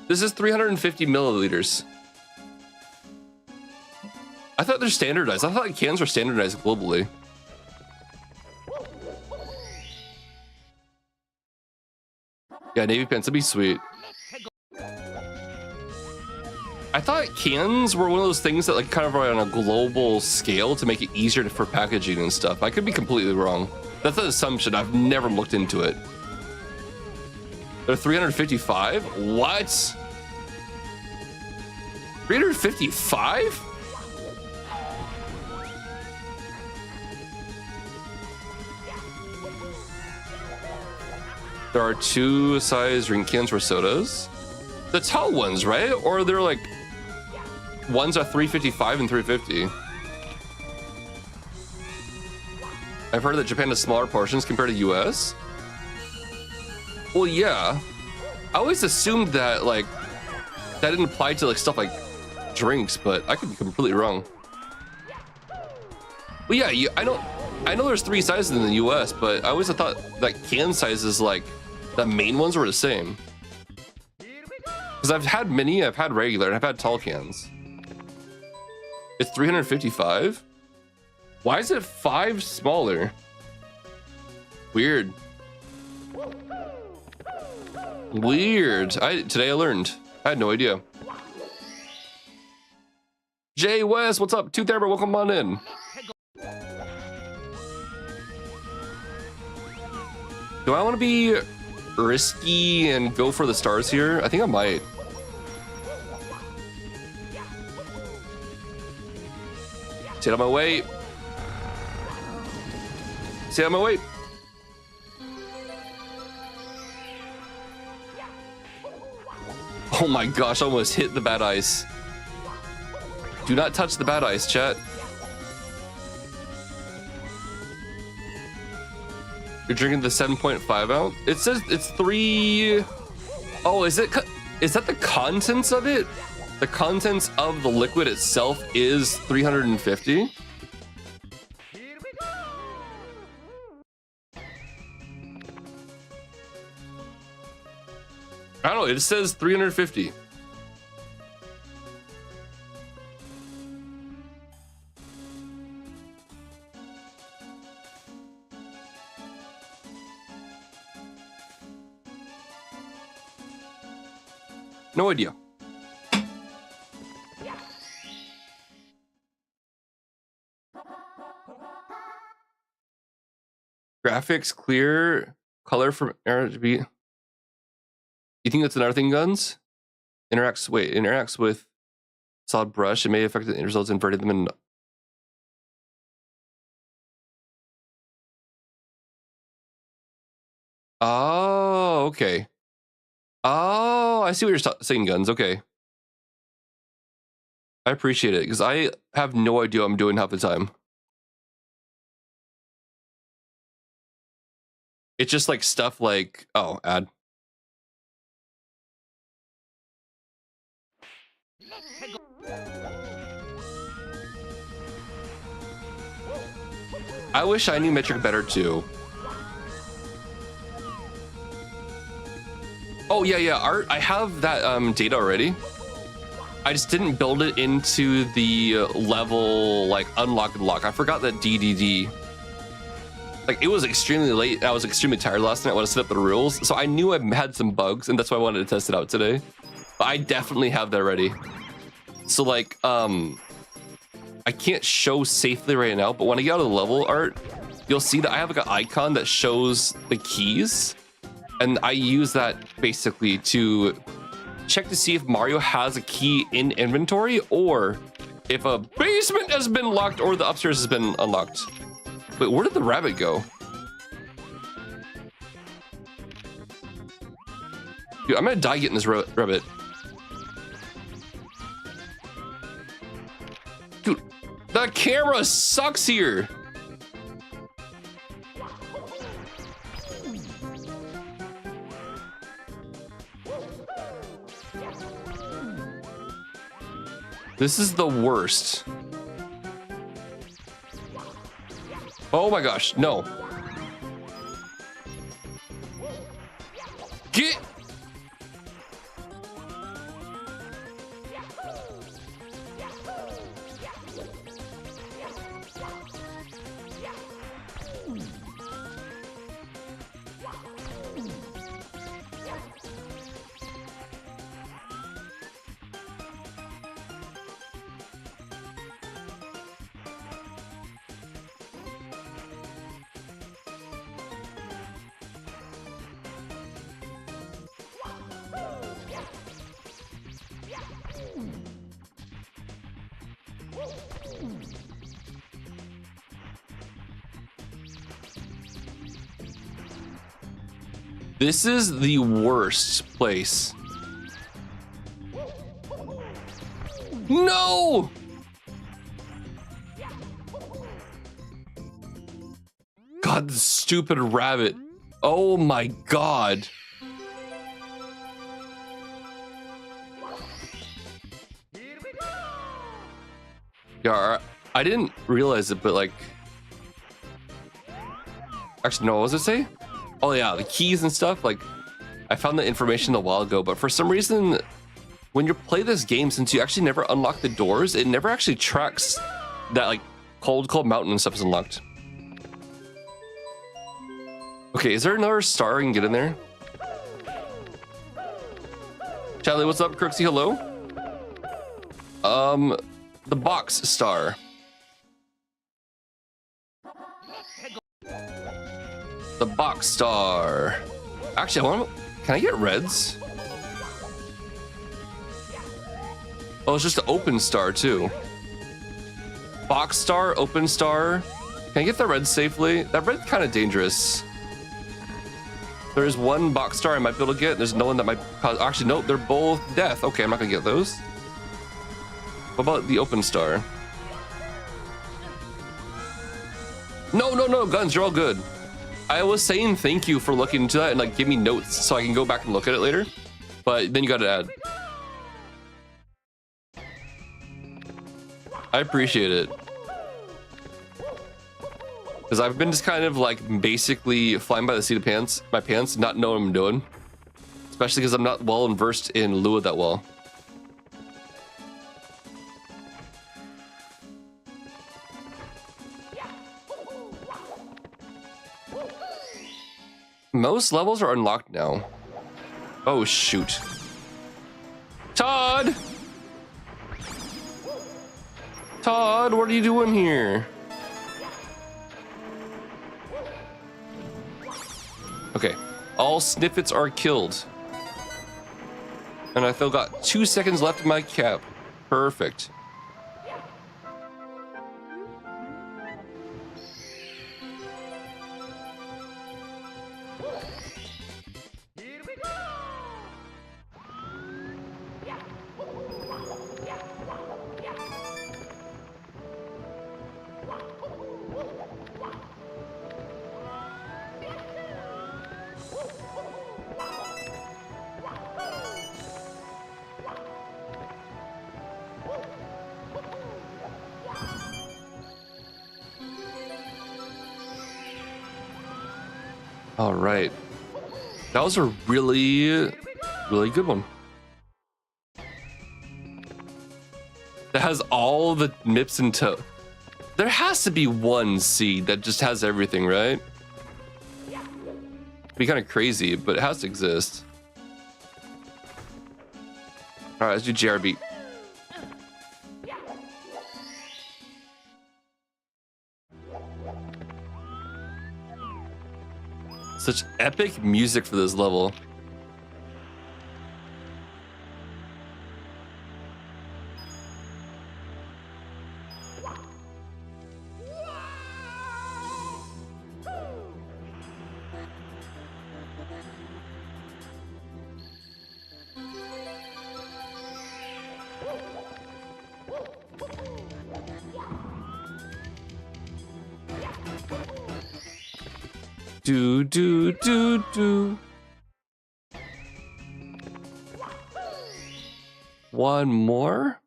This is 350 milliliters. I thought they're standardized. I thought cans were standardized globally. Yeah, navy pants would be sweet. I thought cans were one of those things that like kind of are on a global scale to make it easier for packaging and stuff. I could be completely wrong. That's an assumption. I've never looked into it. They're 355? What? 355? There are 2 size drink cans for sodas. The tall ones, right? Or they're like ones are 355 and 350. I've heard that Japan has smaller portions compared to US. Well, yeah. I always assumed that like that didn't apply to like stuff like drinks, but I could be completely wrong. Well, yeah, I know there's 3 sizes in the US, but I always thought that can sizes like the main ones were the same. Because I've had mini, I've had regular, and I've had tall cans. It's 355? Why is it 5 smaller? Weird. Weird. Today I learned. I had no idea. Jay West, what's up? Tooth Amber, welcome on in. Do I want to be risky and go for the stars here? I think I might. Stay on my way. Stay on my way. Oh my gosh, I almost hit the bad ice. Do not touch the bad ice, chat. You're drinking the 7.5 ounce? It says it's 3. Oh, is that the contents of it? The contents of the liquid itself is 350. I don't know, it says 350. No idea. Graphics clear, color from RGB. You think that's another thing, guns? Interacts with solid brush. It may affect the results inverting them in. Oh, okay. Oh, I see what you're saying, guns. Okay. I appreciate it because I have no idea what I'm doing half the time. It's just like stuff like, oh, add. I wish I knew metric better too. Oh yeah, art. I have that data already. I just didn't build it into the level like unlock and lock. I forgot that DDD. Like it was extremely late. I was extremely tired last night when I set up the rules, so I knew I had some bugs, and that's why I wanted to test it out today. But I definitely have that ready. So like I can't show safely right now, but when I get out of the level art, you'll see that I have like an icon that shows the keys, and I use that basically to check to see if Mario has a key in inventory or if a basement has been locked or the upstairs has been unlocked. Wait, where did the rabbit go? Dude, I'm gonna die getting this rabbit. Dude, the camera sucks here. This is the worst. Oh my gosh, no. Get. This is the worst place. No! God, the stupid rabbit. Oh my God. Yeah, I didn't realize it, but like... Actually, no, what was it say? Oh yeah, the keys and stuff. Like, I found the information a while ago, but for some reason, when you play this game, since you actually never unlock the doors, it never actually tracks that like cold mountain and stuff is unlocked. Okay, is there another star I can get in there? Charlie, what's up? Crooksy, hello. The box star. The box star. Actually, can I get reds? Oh, it's just an open star too. Box star, open star. Can I get the red safely? That red's kind of dangerous. There's one box star I might be able to get. There's no one that might cause. Actually, no, they're both death. Okay, I'm not gonna get those. What about the open star? No, guns, you're all good. I was saying thank you for looking into that and like give me notes so I can go back and look at it later. But then you got to add. I appreciate it. Because I've been just kind of like basically flying by the seat of my pants, not knowing what I'm doing. Especially because I'm not well versed in Lua that well. Most levels are unlocked now. Oh, shoot. Todd! Todd, what are you doing here? Okay, all snippets are killed. And I still got 2 seconds left in my cap. Perfect. All right, that was a really good one. That has all the nips and toe. There has to be one seed that just has everything, right? It'd be kind of crazy, but it has to exist. All right, let's do JRB. Such epic music for this level. Do. One more.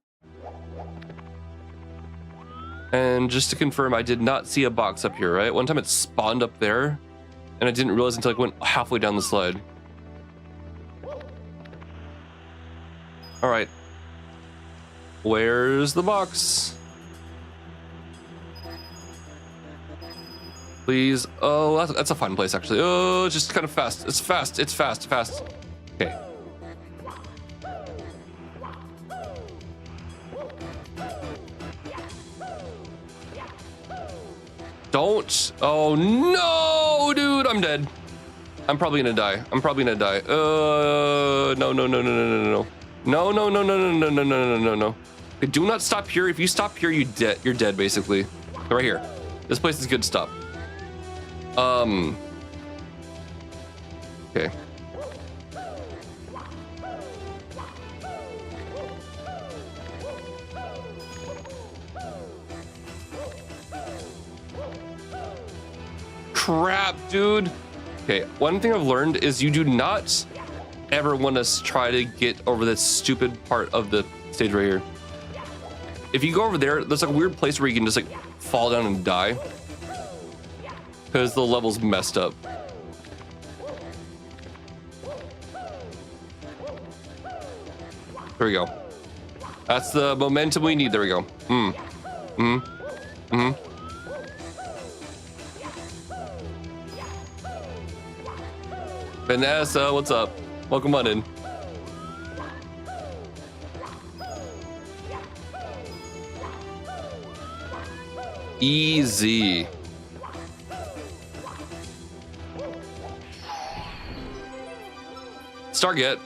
And just to confirm, I did not see a box up here, right? One time it spawned up there, and I didn't realize until I went halfway down the slide. All right. Where's the box? Please. Oh, that's a fun place, actually. Oh, it's just kind of fast. It's fast. It's fast. Okay. Don't. Oh, no, dude. I'm dead. I'm probably gonna die. No. Okay, do not stop here. If you stop here, you're dead, basically. Right here. This place is good to stop. Okay. Crap, dude. Okay, one thing I've learned is you do not ever want to try to get over this stupid part of the stage right here. If you go over there, there's like a weird place where you can just like fall down and die because the level's messed up. There we go. That's the momentum we need. There we go. Vanessa, what's up? Welcome on in. Easy. Stargate.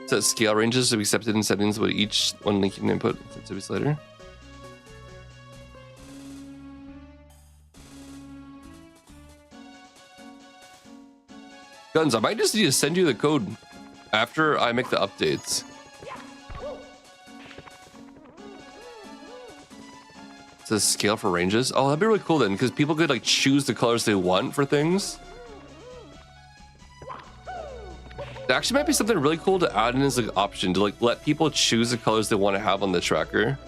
Set scale ranges to be accepted in settings with each one linking input sensitivities later. Guns, I might just need to send you the code after I make the updates. It says scale for ranges. Oh, that'd be really cool then, because people could like choose the colors they want for things. It actually might be something really cool to add in as an option to like let people choose the colors they want to have on the tracker.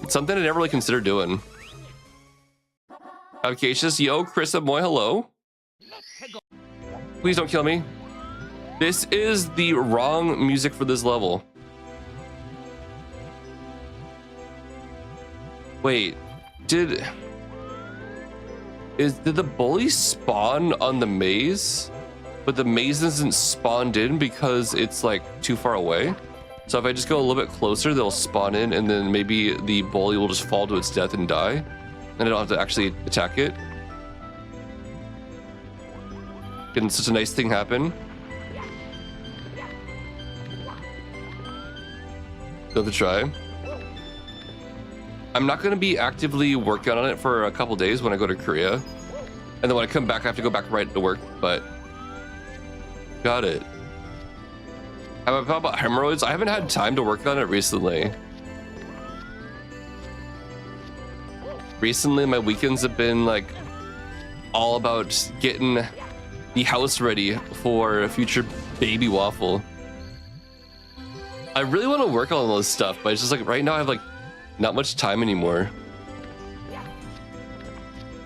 It's something I never really considered doing. Applications, yo, Chris Amoy, hello. Please don't kill me. This is the wrong music for this level. Wait, did the bully spawn on the maze? But the maze isn't spawned in because it's like too far away. So if I just go a little bit closer, they'll spawn in and then maybe the bully will just fall to its death and die. And I don't have to actually attack it. Can such a nice thing happen? Go to try. I'm not going to be actively working on it for a couple days when I go to Korea. And then when I come back, I have to go back right to work, but got it. How about hemorrhoids? I haven't had time to work on it recently. Recently, my weekends have been like all about getting the house ready for a future baby Waffle. I really want to work on all this stuff, but it's just like right now I have like not much time anymore.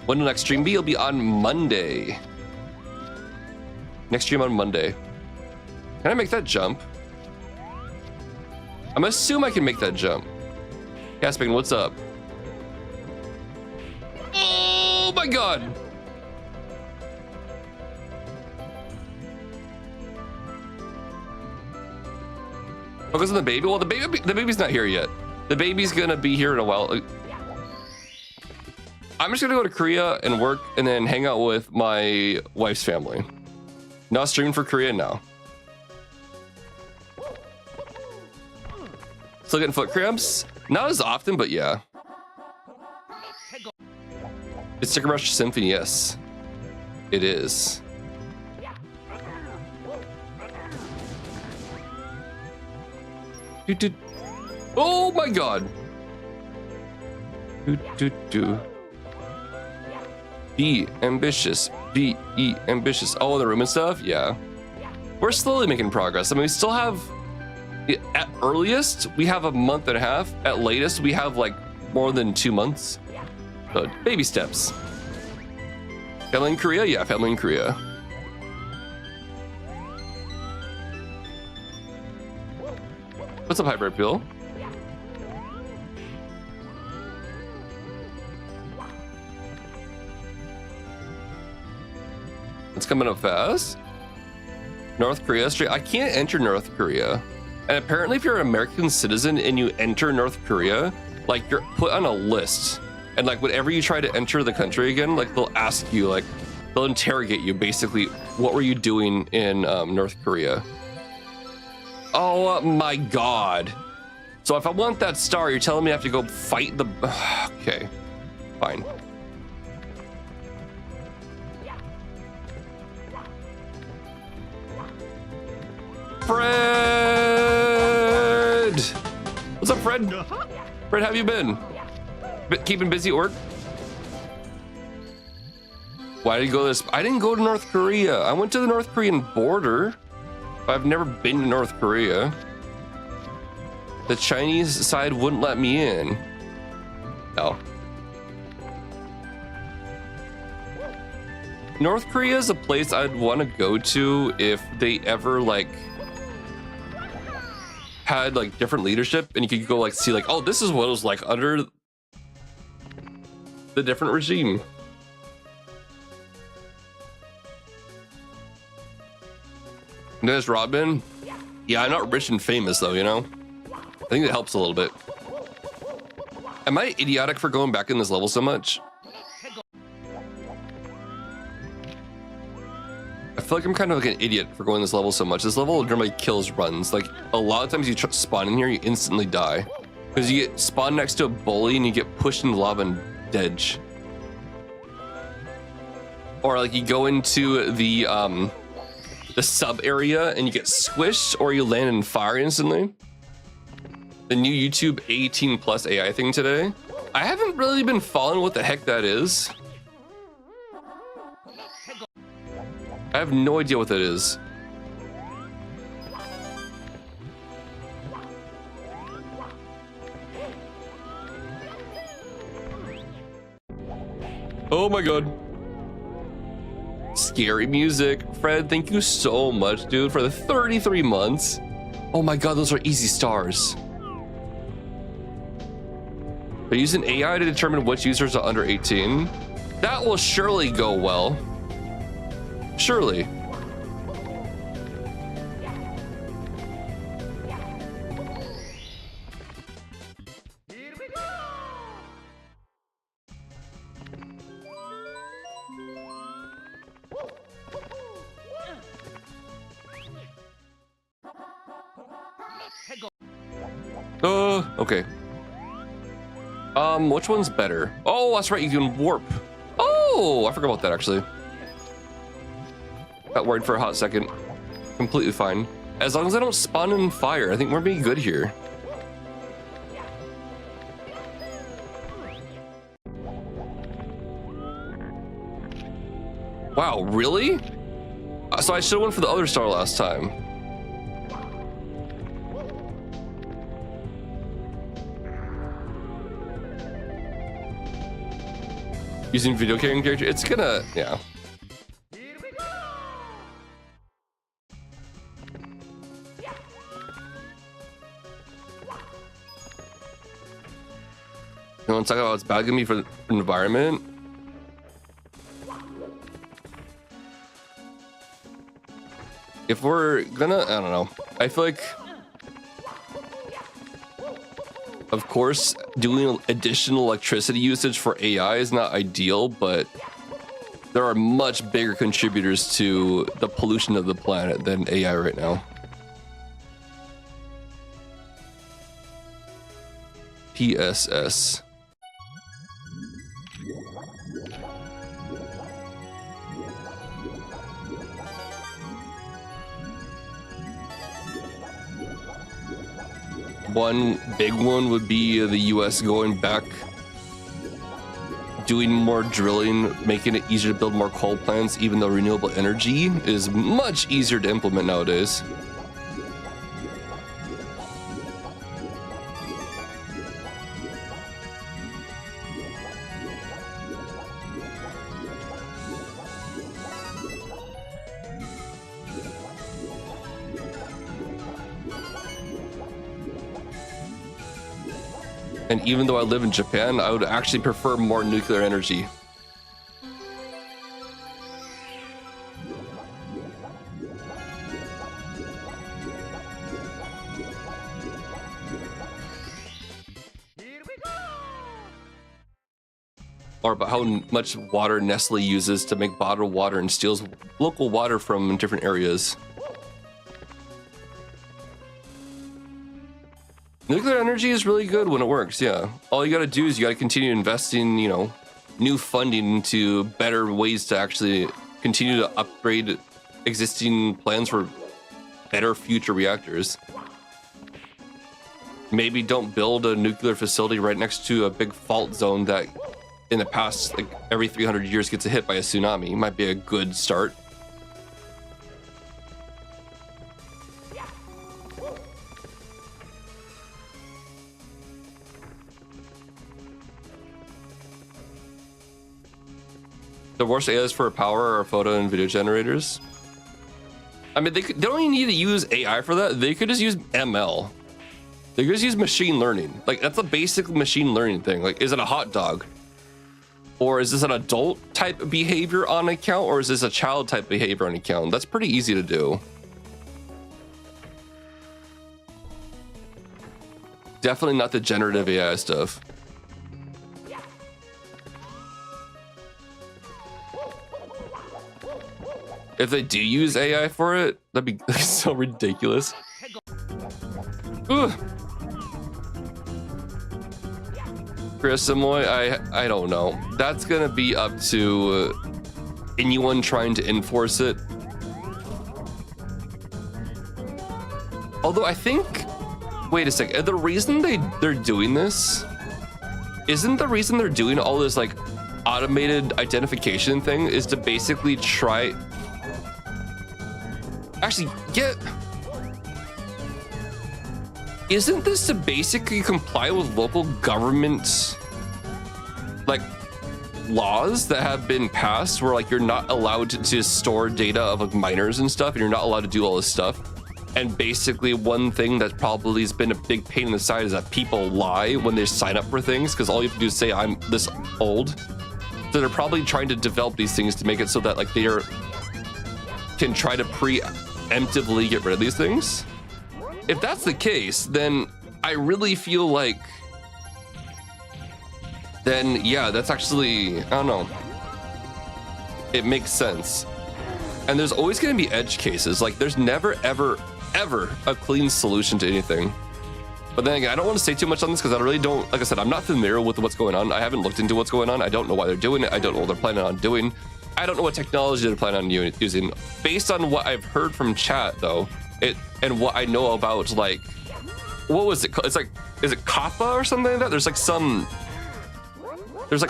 When the next stream be? It'll be on Monday. Next stream on Monday. Can I make that jump? I'm assuming I can make that jump. Casping, what's up? Oh my god! Focus on the baby. Well, the baby's not here yet. The baby's gonna be here in a while. I'm just gonna go to Korea and work and then hang out with my wife's family. Not streaming for Korea now. Still getting foot cramps? Not as often, but yeah. It's Sticker Rush Symphony, yes. It is. Oh my god. Be ambitious. Be ambitious. Oh, the room and stuff? Yeah. We're slowly making progress. I mean, we still have, at earliest, we have a month and a half. At latest, we have like more than 2 months. So, baby steps. Family in Korea? Yeah, family in Korea. What's up, Hyper Appeal? It's coming up fast. North Korea Street. I can't enter North Korea. And apparently if you're an American citizen and you enter North Korea, like you're put on a list. And like whenever you try to enter the country again, like they'll ask you, like they'll interrogate you basically, what were you doing in North Korea? Oh my god. So if I want that star, you're telling me I have to go fight the... Okay, fine. Fred! What's up, Fred? Fred, how have you been? Keeping busy at work? Why did you go this? I didn't go to North Korea. I went to the North Korean border. I've never been to North Korea. The Chinese side wouldn't let me in. No. North Korea is a place I'd want to go to if they ever like had like different leadership and you could go like see like, oh, this is what it was like under the different regime. There's Robin. Yeah, I'm not rich and famous though, you know? I think it helps a little bit. Am I idiotic for going back in this level so much? I feel like I'm kind of like an idiot for going this level so much. This level normally kills runs. Like a lot of times you spawn in here, you instantly die. Because you get spawned next to a bully and you get pushed into lava and dead. Or like you go into the sub area and you get squished or you land in fire instantly. The new YouTube 18+ AI thing today. I haven't really been following what the heck that is. I have no idea what that is. Oh my god. Scary music. Fred, thank you so much, dude, for the 33 months. Oh my god, those are easy stars. They're using AI to determine which users are under 18. That will surely go well. Surely. Okay. Which one's better? Oh, that's right, you can warp. Oh, I forgot about that actually. Got worried for a hot second. Completely fine. As long as I don't spawn in fire, I think we're being good here. Wow, really? So I should have went for the other star last time. Using video game character, it's gonna, yeah. You want to talk about what's bad gonna be for the environment? If we're gonna, I don't know. I feel like, of course, doing additional electricity usage for AI is not ideal, but there are much bigger contributors to the pollution of the planet than AI right now. PSS. One big one would be the US going back, doing more drilling, making it easier to build more coal plants, even though renewable energy is much easier to implement nowadays. And even though I live in Japan, I would actually prefer more nuclear energy. Or about how much water Nestle uses to make bottled water and steals local water from different areas. Nuclear energy is really good when it works, yeah. All you gotta do is you gotta continue investing, you know, new funding into better ways to actually continue to upgrade existing plans for better future reactors. Maybe don't build a nuclear facility right next to a big fault zone that in the past, like every 300 years gets hit by a tsunami. Might be a good start. The worst AIs for power are photo and video generators. I mean, they don't even need to use AI for that. They could just use ML. They could just use machine learning. Like, that's a basic machine learning thing. Like, is it a hot dog? Or is this an adult type behavior on account? Or is this a child type behavior on account? That's pretty easy to do. Definitely not the generative AI stuff. If they do use AI for it, that'd be so ridiculous. Ugh. Chris Samoy, I don't know. That's gonna be up to anyone trying to enforce it. Although I think, wait a sec, the reason they're doing this, isn't the reason they're doing all this like automated identification thing is to basically try. Actually, isn't this to basically comply with local government like laws that have been passed where like you're not allowed to store data of like minors and stuff, and you're not allowed to do all this stuff? And basically one thing that probably has been a big pain in the side is that people lie when they sign up for things, because all you have to do is say I'm this old. So they're probably trying to develop these things to make it so that like they can try to preemptively get rid of these things. If that's the case, then I really feel like then yeah, that's actually, I don't know, it makes sense. And there's always going to be edge cases. Like there's never ever a clean solution to anything. But then again, I don't want to say too much on this because I really don't, like I said, I'm not familiar with what's going on. I haven't looked into what's going on. I don't know why they're doing it. I don't know what they're planning on doing. I don't know what technology they're planning on using. Based on what I've heard from chat though, and what I know about, like, what was it? It's like, is it COPPA or something like that? There's like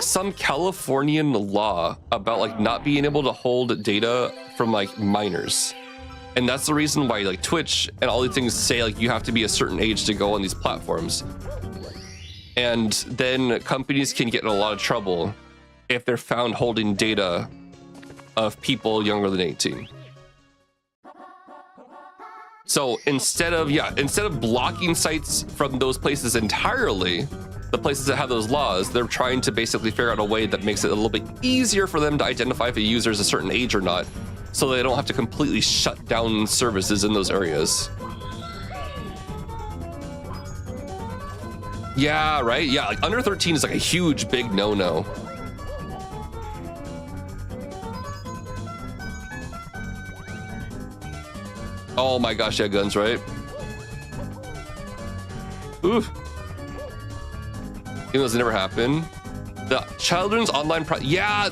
some Californian law about like not being able to hold data from like minors. And that's the reason why like Twitch and all these things say like you have to be a certain age to go on these platforms. And then companies can get in a lot of trouble if they're found holding data of people younger than 18. So instead of blocking sites from those places entirely, the places that have those laws, they're trying to basically figure out a way that makes it a little bit easier for them to identify if a user is a certain age or not, so they don't have to completely shut down services in those areas. Yeah, right? Yeah, like under 13 is like a huge big no-no. Oh my gosh, yeah, guns, right? Oof. Even though it's never happened. The children's online yeah,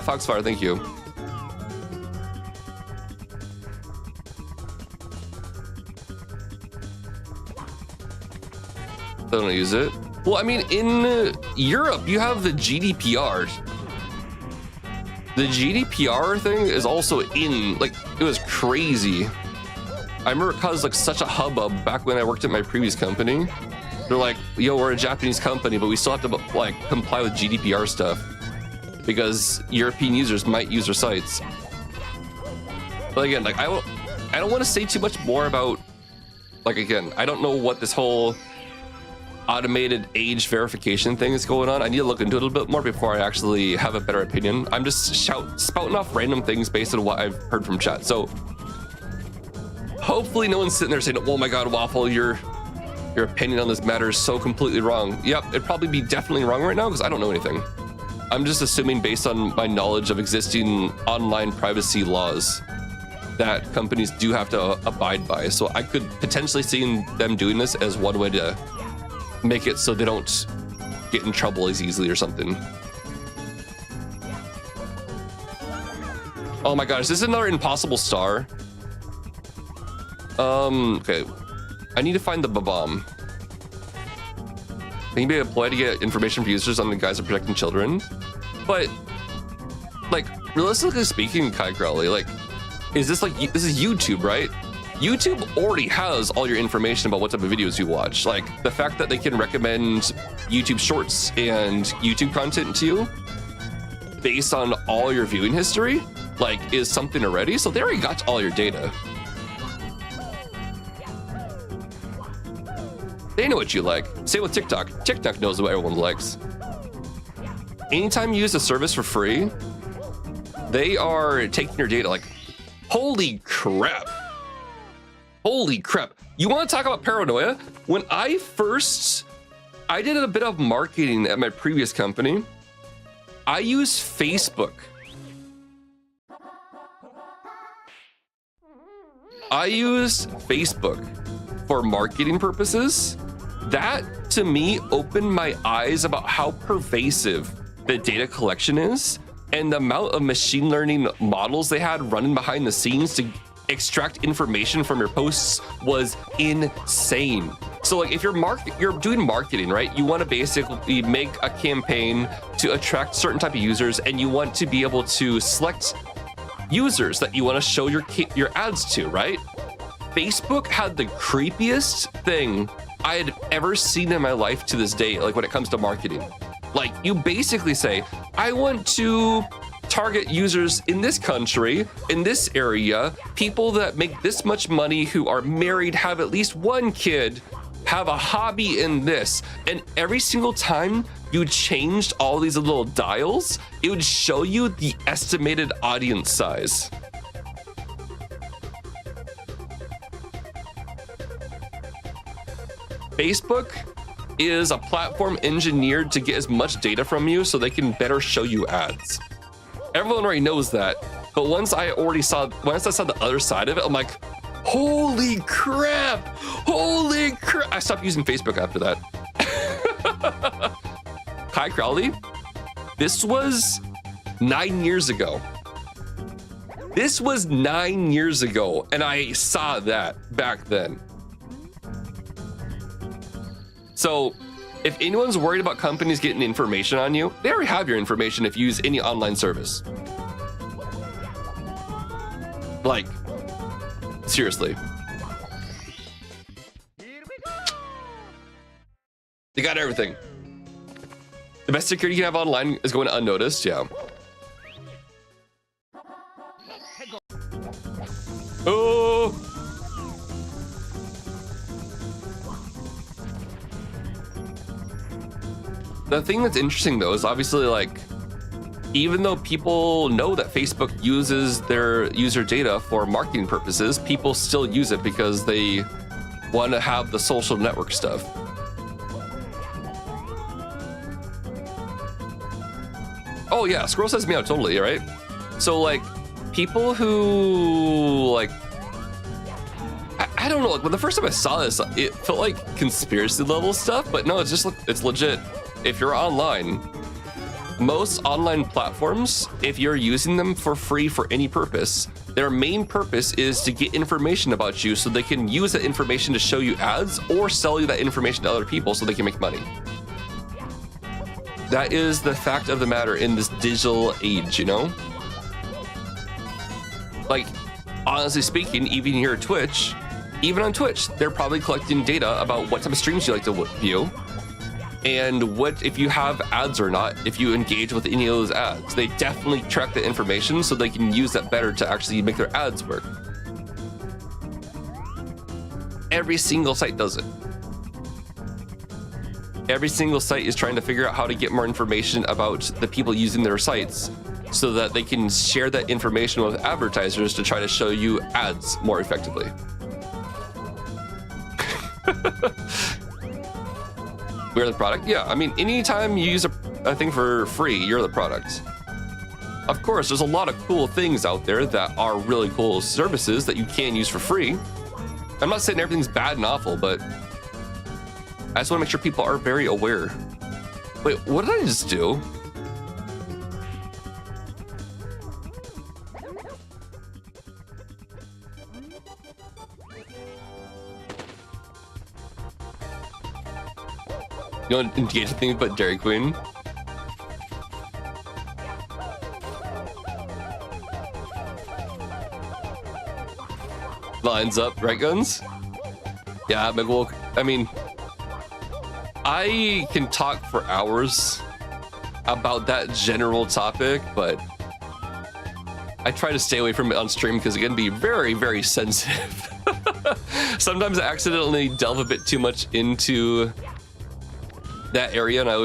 Foxfire, thank you. They don't use it. Well, I mean, in Europe, you have the GDPR. The GDPR thing is also in, like, it was crazy. I remember it caused like such a hubbub back when I worked at my previous company. They're like, yo, we're a Japanese company, but we still have to like comply with GDPR stuff because European users might use our sites. But again, like I don't want to say too much more about, like, again, I don't know what this whole automated age verification thing is going on. I need to look into it a little bit more before I actually have a better opinion. I'm just spouting off random things based on what I've heard from chat. So hopefully no one's sitting there saying, oh my god, Waffle, your opinion on this matter is so completely wrong. Yep, it'd probably be definitely wrong right now because I don't know anything. I'm just assuming based on my knowledge of existing online privacy laws. that companies do have to abide by. So I could potentially see them doing this as one way to make it so they don't get in trouble as easily or something. Oh my gosh, this is another impossible star. Okay. I need to find the bomb. Can be employed to get information from users on the guise of protecting children. But, like, realistically speaking, Kai Crowley, like, this is YouTube, right? YouTube already has all your information about what type of videos you watch. Like, the fact that they can recommend YouTube Shorts and YouTube content to you based on all your viewing history, like, is something already. So they already got all your data. They know what you like. Same with TikTok. TikTok knows what everyone likes. Anytime you use a service for free, they are taking your data. Like, holy crap. Holy crap. You want to talk about paranoia? When I did a bit of marketing at my previous company, I used Facebook. I used Facebook for marketing purposes. That, to me, opened my eyes about how pervasive the data collection is and the amount of machine learning models they had running behind the scenes to extract information from your posts was insane. So, like, if you're doing marketing, right? You want to basically make a campaign to attract certain type of users, and you want to be able to select users that you want to show your ads to, right? Facebook had the creepiest thing I had ever seen in my life to this day, like when it comes to marketing. Like, you basically say, I want to target users in this country, in this area, people that make this much money, who are married, have at least one kid, have a hobby in this. And every single time you changed all these little dials, it would show you the estimated audience size. Facebook is a platform engineered to get as much data from you so they can better show you ads. Everyone already knows that, but once I saw the other side of it, I'm like, holy crap! Holy crap! I stopped using Facebook after that. Kai Crowley, this was 9 years ago. This was 9 years ago, and I saw that back then. So, if anyone's worried about companies getting information on you, they already have your information if you use any online service. Like, seriously. They got everything. The best security you can have online is going unnoticed, yeah. Oh! The thing that's interesting though is obviously, like, even though people know that Facebook uses their user data for marketing purposes, people still use it because they want to have the social network stuff. Oh yeah, Squirrel says meow, totally, right? So, like, people who, like, I don't know, like, when the first time I saw this, it felt like conspiracy level stuff, but no, it's legit. If you're online, most online platforms, if you're using them for free for any purpose, their main purpose is to get information about you so they can use that information to show you ads or sell you that information to other people so they can make money. That is the fact of the matter in this digital age, you know? Like, honestly speaking, even here at Twitch, even on Twitch, they're probably collecting data about what type of streams you like to view, and what if you have ads or not, if you engage with any of those ads. They definitely track the information so they can use that better to actually make their ads work. Every single site does it. Every single site is trying to figure out how to get more information about the people using their sites so that they can share that information with advertisers to try to show you ads more effectively. We're the product? Yeah, I mean, anytime you use a thing for free, you're the product. Of course, there's a lot of cool things out there that are really cool services that you can use for free. I'm not saying everything's bad and awful, but I just want to make sure people are very aware. Wait, what did I just do? You don't engage with things but Dairy Queen. Lines up, right, Guns? Yeah, but well, I mean, I can talk for hours about that general topic, but I try to stay away from it on stream because it can be very, very sensitive. Sometimes I accidentally delve a bit too much into that area, and I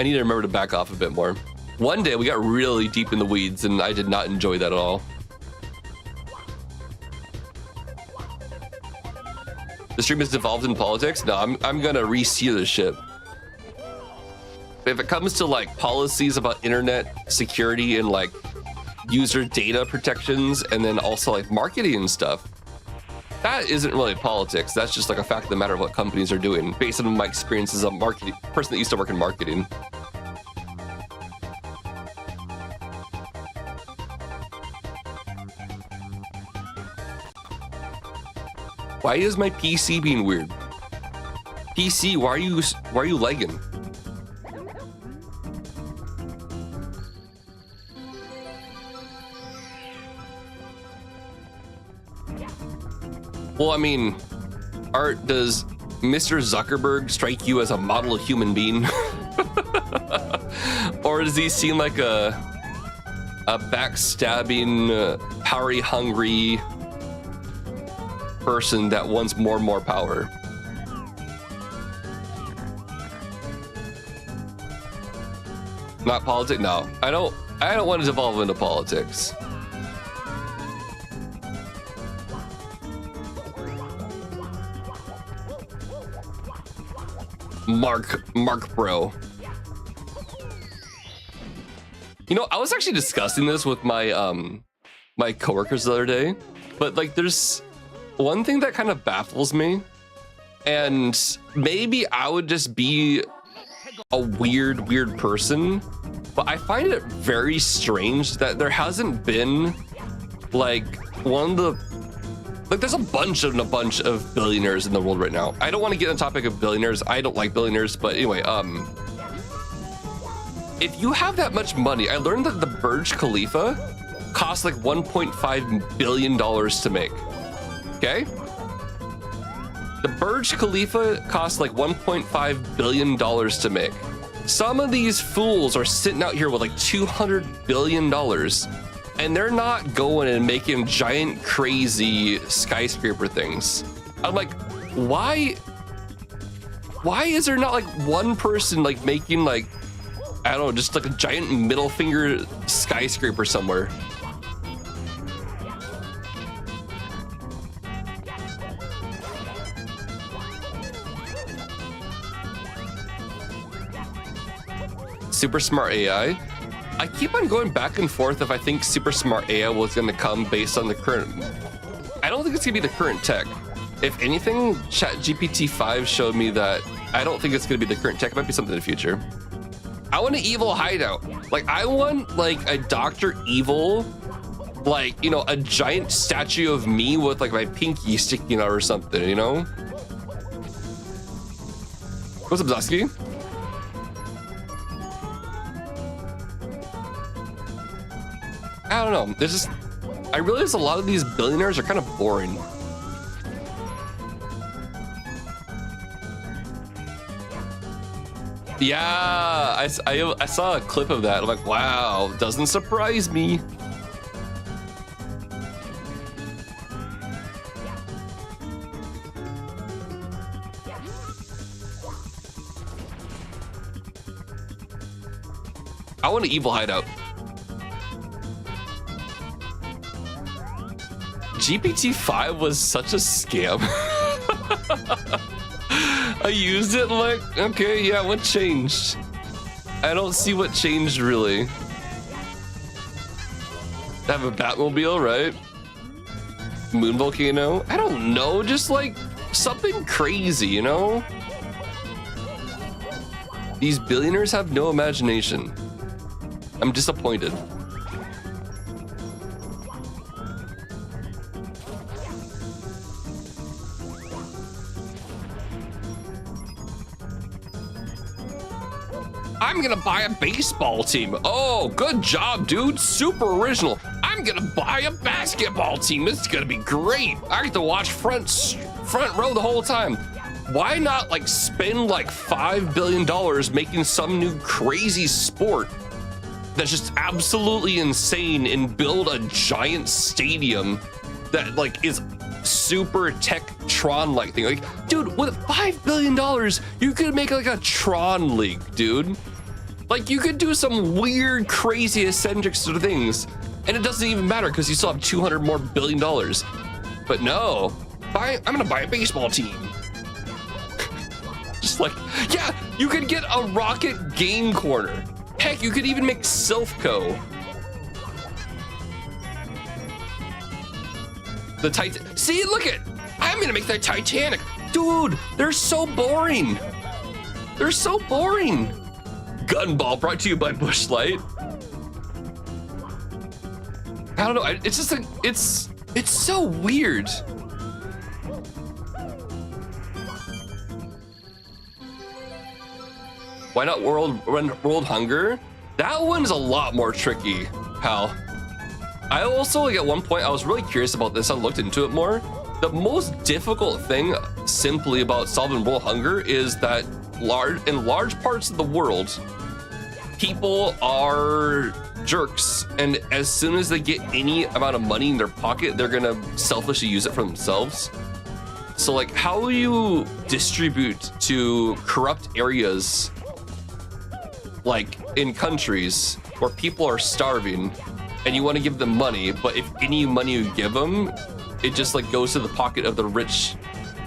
need to remember to back off a bit more. One day we got really deep in the weeds, and I did not enjoy that at all. The stream is devolved in politics? No, I'm gonna re-sear the ship. If it comes to like policies about internet security and like user data protections, and then also like marketing and stuff, that isn't really politics. That's just like a fact of the matter of what companies are doing based on my experience as a marketing person that used to work in marketing. Why is my PC being weird? PC, why are you lagging? Well, I mean, Art, does Mr. Zuckerberg strike you as a model human being? Or does he seem like a backstabbing, power-hungry person that wants more and more power? Not politics? No, I don't want to devolve into politics. Mark bro. You know, I was actually discussing this with my my coworkers the other day, but like there's one thing that kind of baffles me, and maybe I would just be a weird person, but I find it very strange that there hasn't been like there's a bunch of billionaires in the world right now. I don't want to get on the topic of billionaires. I don't like billionaires, but anyway, if you have that much money, I learned that the Burj Khalifa costs like $1.5 billion to make. Okay? The Burj Khalifa costs like $1.5 billion to make. Some of these fools are sitting out here with like $200 billion, and they're not going and making giant, crazy skyscraper things. I'm like, why is there not like one person like making like, I don't know, just like a giant middle finger skyscraper somewhere? Super smart AI. I keep on going back and forth if I think super smart AI was going to come based on the current. I don't think it's going to be the current tech. If anything, ChatGPT 5 showed me that I don't think it's going to be the current tech. It might be something in the future. I want an evil hideout. Like I want like a Dr. Evil, like, you know, a giant statue of me with like my pinky sticking out or something, you know? What's up, Zosky? I don't know. There's just, I realize a lot of these billionaires are kind of boring. Yeah, I saw a clip of that. I'm like, wow, doesn't surprise me. I want an evil hideout. GPT-5 was such a scam. I used it like, okay, yeah, what changed? I don't see what changed really. Have a Batmobile, right? Moon volcano. I don't know, just like something crazy, you know? These billionaires have no imagination. I'm disappointed. I'm gonna buy a baseball team. Oh, good job, dude. Super original. I'm gonna buy a basketball team. This is gonna be great. I get to watch front row the whole time. Why not like spend like $5 billion making some new crazy sport that's just absolutely insane and build a giant stadium that like is super tech-tron-like thing. Like, dude, with $5 billion, you could make like a Tron League, dude. Like, you could do some weird, crazy, eccentric sort of things, and it doesn't even matter because you still have $200 more billion. But no, I'm gonna buy a baseball team. Just like, yeah, you could get a Rocket game corner. Heck, you could even make Silphco. The Titan. See, look at. I'm gonna make the Titanic, dude. They're so boring. They're so boring. Gunball brought to you by Busch Light. I don't know. It's just like it's so weird. Why not world hunger? That one's a lot more tricky, pal. I also, like, at one point, I was really curious about this. I looked into it more. The most difficult thing simply about solving world hunger is that in large parts of the world, people are jerks. And as soon as they get any amount of money in their pocket, they're gonna selfishly use it for themselves. So, like, how will you distribute to corrupt areas, like in countries where people are starving, and you want to give them money, but if any money you give them, it just like goes to the pocket of the rich,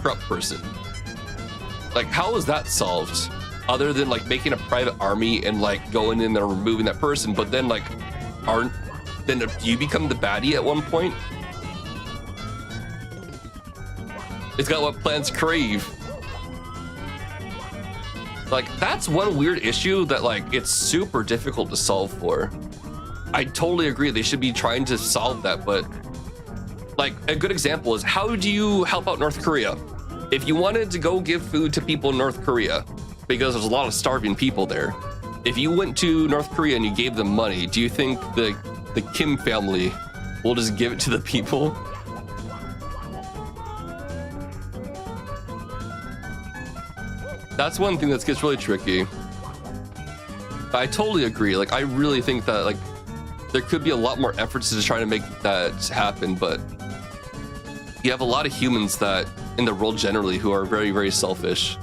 corrupt person. Like, how is that solved? Other than like making a private army and like going in there and removing that person, but then like, then do you become the baddie at one point? It's got what plants crave. Like, that's one weird issue that like it's super difficult to solve for. I totally agree they should be trying to solve that, but like a good example is, how do you help out North Korea? If you wanted to go give food to people in North Korea, because there's a lot of starving people there, if you went to North Korea and you gave them money, do you think the Kim family will just give it to the people? That's one thing that gets really tricky. I totally agree. Like, I really think that like there could be a lot more efforts to try to make that happen, but you have a lot of humans that in the world generally who are very, very selfish.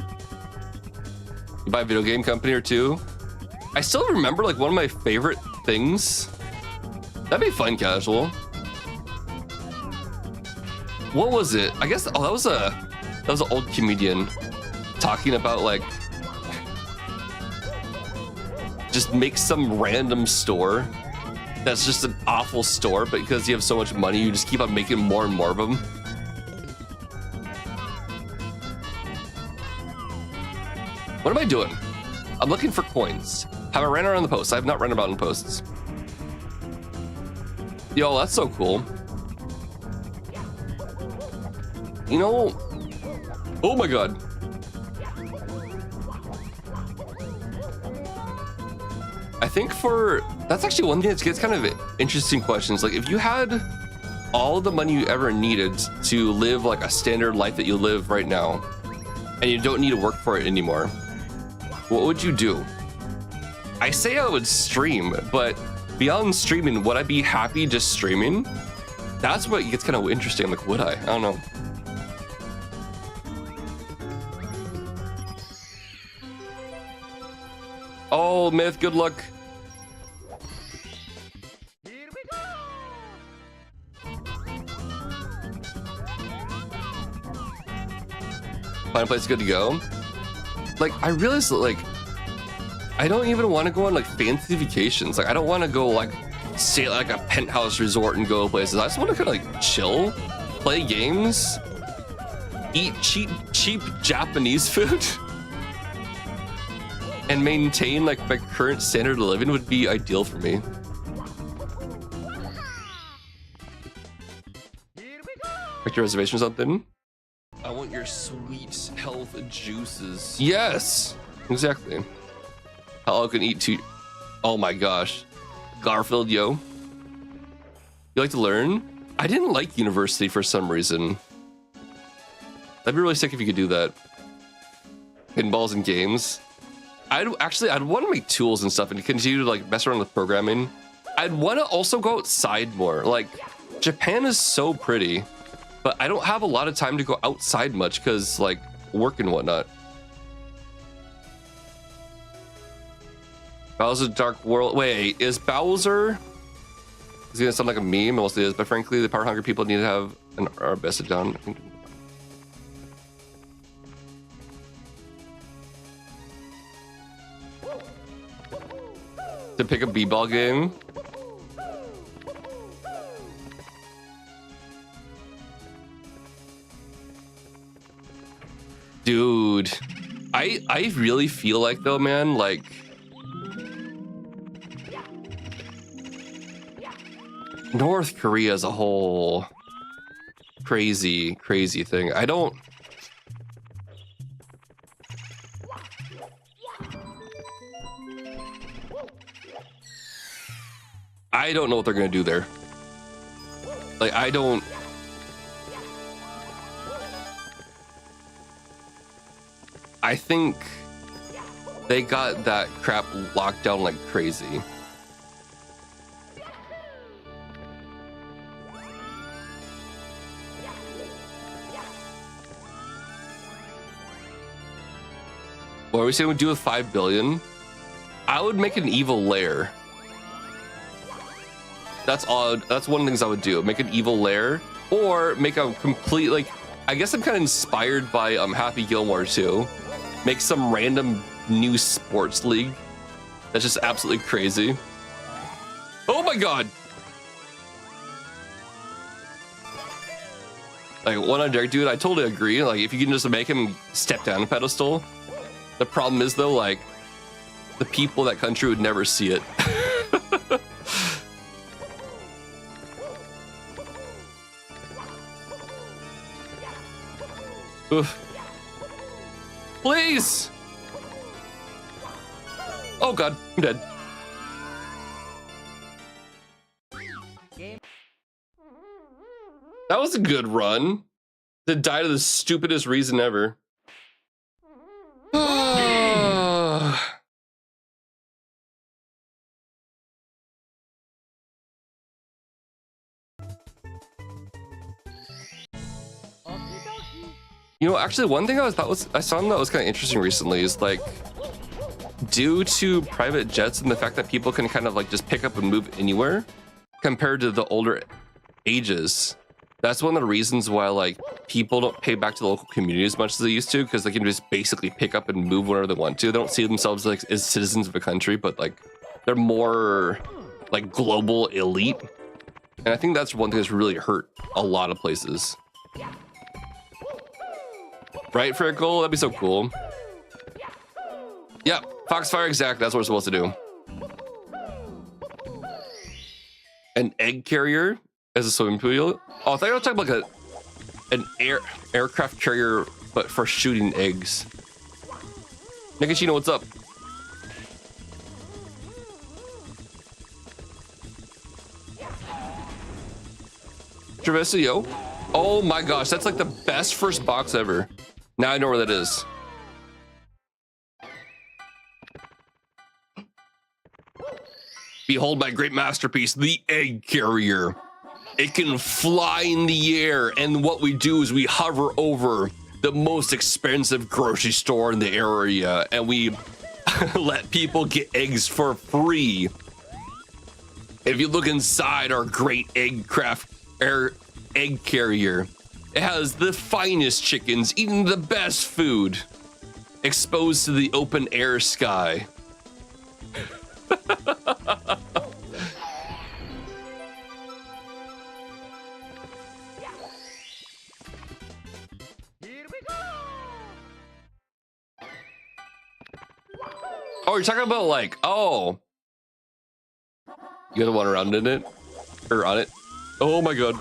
You buy a video game company or two. I still remember like one of my favorite things. That'd be fun, casual. What was it? I guess, oh, that was an old comedian talking about like, just make some random store that's just an awful store, but because you have so much money, you just keep on making more and more of them. What am I doing? I'm looking for coins. Have I ran around the posts? I have not run about in posts. Yo, that's so cool. You know, oh my God. I think that's actually one thing that gets kind of interesting questions. Like, if you had all the money you ever needed to live like a standard life that you live right now, and you don't need to work for it anymore, what would you do? I say I would stream, but beyond streaming, would I be happy just streaming? That's what gets kind of interesting. Like, would I? I don't know. Oh, Myth, good luck. Find a place good to go. Like, I realized that, like, I don't even want to go on like fancy vacations. Like, I don't want to go like stay at like a penthouse resort and go places. I just want to kind of like chill, play games, eat cheap Japanese food, and maintain like my current standard of living would be ideal for me. Like your reservation or something? I want your sweet health juices. Yes, exactly. How I can eat too. Oh my gosh. Garfield, yo. You like to learn? I didn't like university for some reason. That'd be really sick if you could do that. Pinballs and games. I'd want to make tools and stuff and continue to like mess around with programming. I'd want to also go outside more. Like, Japan is so pretty, but I don't have a lot of time to go outside much because like work and whatnot. Bowser Dark World. Wait, is Bowser? It's gonna sound like a meme, mostly is, but frankly, the power hungry people need to have an our best down. To pick a b-ball game. Dude, I really feel like though, man, like North Korea as a whole crazy thing. I don't know what they're gonna do there. Like I think they got that crap locked down like crazy. What are we saying we do with 5 billion? I would make an evil lair. That's odd. That's one of the things I would do. Make an evil lair, or make a complete, like, I guess I'm kind of inspired by Happy Gilmore too. Make some random new sports league that's just absolutely crazy. Oh my god! Like, one on Derek, dude, I totally agree. Like, if you can just make him step down a pedestal. The problem is though, like, the people in that country would never see it. Oof. Please! Oh god, I'm dead. That was a good run. To die to the stupidest reason ever. You know, actually, one thing I saw that was kind of interesting recently is like, due to private jets and the fact that people can kind of like just pick up and move anywhere compared to the older ages. That's one of the reasons why like people don't pay back to the local community as much as they used to, because they can just basically pick up and move whenever they want to. They don't see themselves like as citizens of a country, but like they're more like global elite. And I think that's one thing that's really hurt a lot of places. Right, Frickle? That'd be so cool. Yep, Foxfire, exactly. That's what we're supposed to do. An egg carrier as a swimming pool. Oh, I thought you were talking about like an aircraft carrier, but for shooting eggs. Nikishino, what's up? Travesso, oh my gosh, that's like the best first box ever. Now I know where that is. Behold my great masterpiece, the egg carrier. It can fly in the air, and what we do is we hover over the most expensive grocery store in the area, and we let people get eggs for free. If you look inside our great egg carrier, it has the finest chickens eating the best food, exposed to the open air sky. Oh, you're talking about like, oh. You gotta want around in it? Or on it? Oh my god.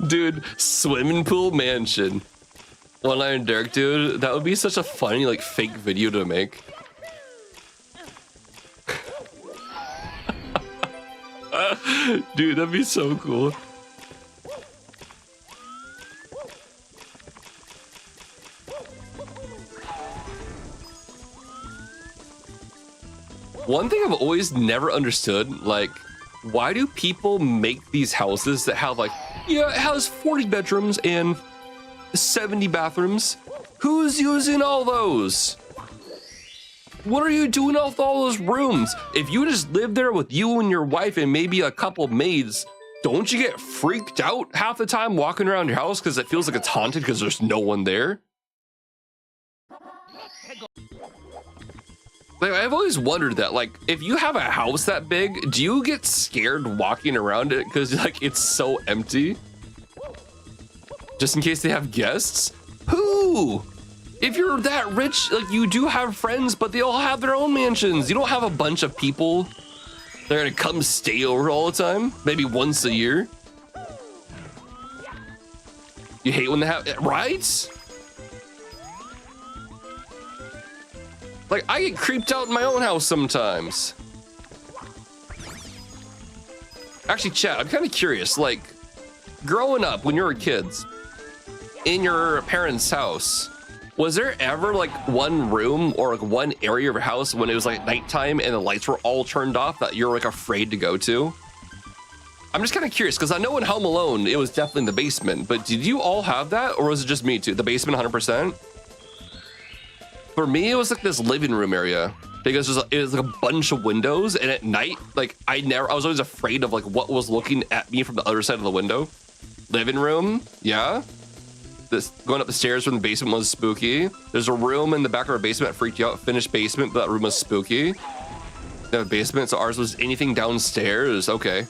Dude, swimming pool mansion. One Iron Derek, dude. That would be such a funny, like, fake video to make. Dude, that'd be so cool. One thing I've always never understood, like, why do people make these houses that have like, yeah, it has 40 bedrooms and 70 bathrooms? Who's using all those? What are you doing with all those rooms? If you just live there with you and your wife and maybe a couple maids, don't you get freaked out half the time walking around your house because it feels like it's haunted because there's no one there? Like, I've always wondered that, like, if you have a house that big, do you get scared walking around it because, like, it's so empty? Just in case they have guests? Who? If you're that rich, like, you do have friends, but they all have their own mansions. You don't have a bunch of people that are gonna come stay over all the time, maybe once a year. You hate when they have, right? Like, I get creeped out in my own house sometimes. Actually, chat, I'm kind of curious, like, growing up when you were kids, in your parents' house, was there ever like one room or like one area of your house when it was like nighttime and the lights were all turned off that you're like afraid to go to? I'm just kind of curious because I know in Home Alone, it was definitely in the basement, but did you all have that or was it just me too? The basement 100%? For me, it was like this living room area because it was like a bunch of windows, and at night, like I was always afraid of like what was looking at me from the other side of the window. Living room, yeah. This going up the stairs from the basement was spooky. There's a room in the back of our basement that freaked you out. Finished basement, but that room was spooky. The basement, so ours was anything downstairs. Okay.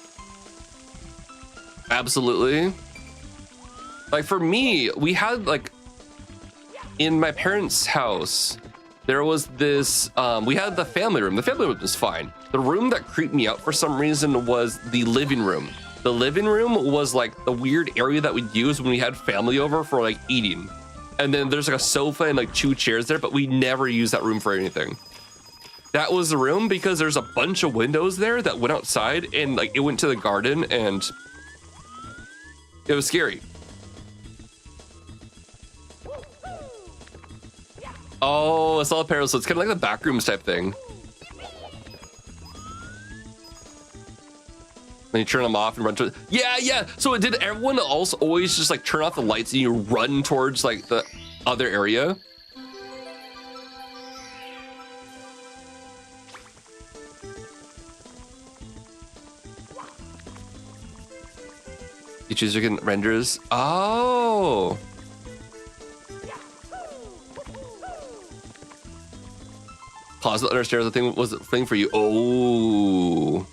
Absolutely. Like for me, we had like in my parents' house, there was this, we had the family room. The family room was fine. The room that creeped me out for some reason was the living room. The living room was like the weird area that we'd use when we had family over for like eating. And then there's like a sofa and like 2 chairs there, but we never used that room for anything. That was the room because there's a bunch of windows there that went outside and like it went to the garden and it was scary. Oh, it's all apparel, so it's kind of like the back rooms type thing. Then you turn them off and run to yeah. So did everyone else always just like turn off the lights and you run towards like the other area? You choose your renders. Oh. Closet under stairs, the thing was the thing for you. Oh.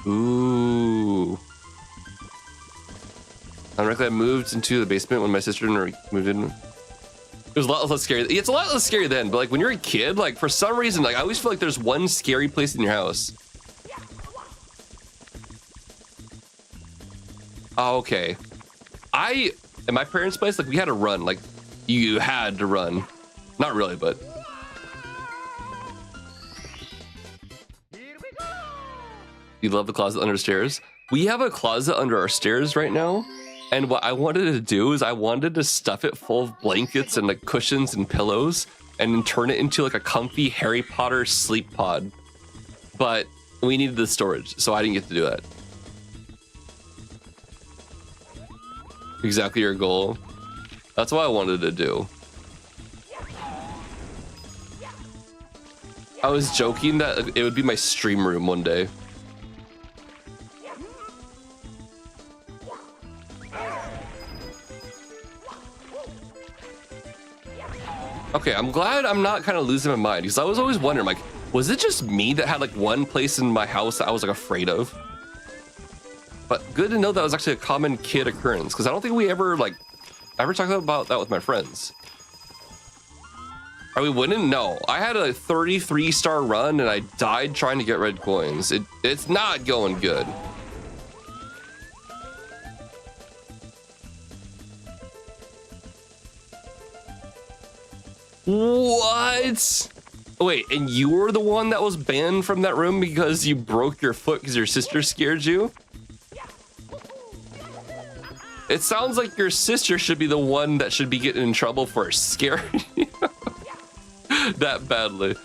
Ooh. Ironically, I moved into the basement when my sister moved in. It was a lot less scary. It's a lot less scary then, but like when you're a kid, like for some reason, like I always feel like there's one scary place in your house. Oh, okay. At my parents' place, like we had to run. Like you had to run. Not really, but. You love the closet under stairs? We have a closet under our stairs right now. And what I wanted to do is I wanted to stuff it full of blankets and like cushions and pillows and turn it into like a comfy Harry Potter sleep pod. But we needed the storage, so I didn't get to do that. Exactly your goal. That's what I wanted to do. I was joking that it would be my stream room one day. Okay, I'm glad I'm not kind of losing my mind because I was always wondering, like, was it just me that had like one place in my house that I was like afraid of? But good to know that was actually a common kid occurrence because I don't think we ever talked about that with my friends. Are we winning? No, I had a 33-star run and I died trying to get red coins. It's not going good. What? Wait, and you were the one that was banned from that room because you broke your foot because your sister scared you? It sounds like your sister should be the one that should be getting in trouble for scaring you that badly.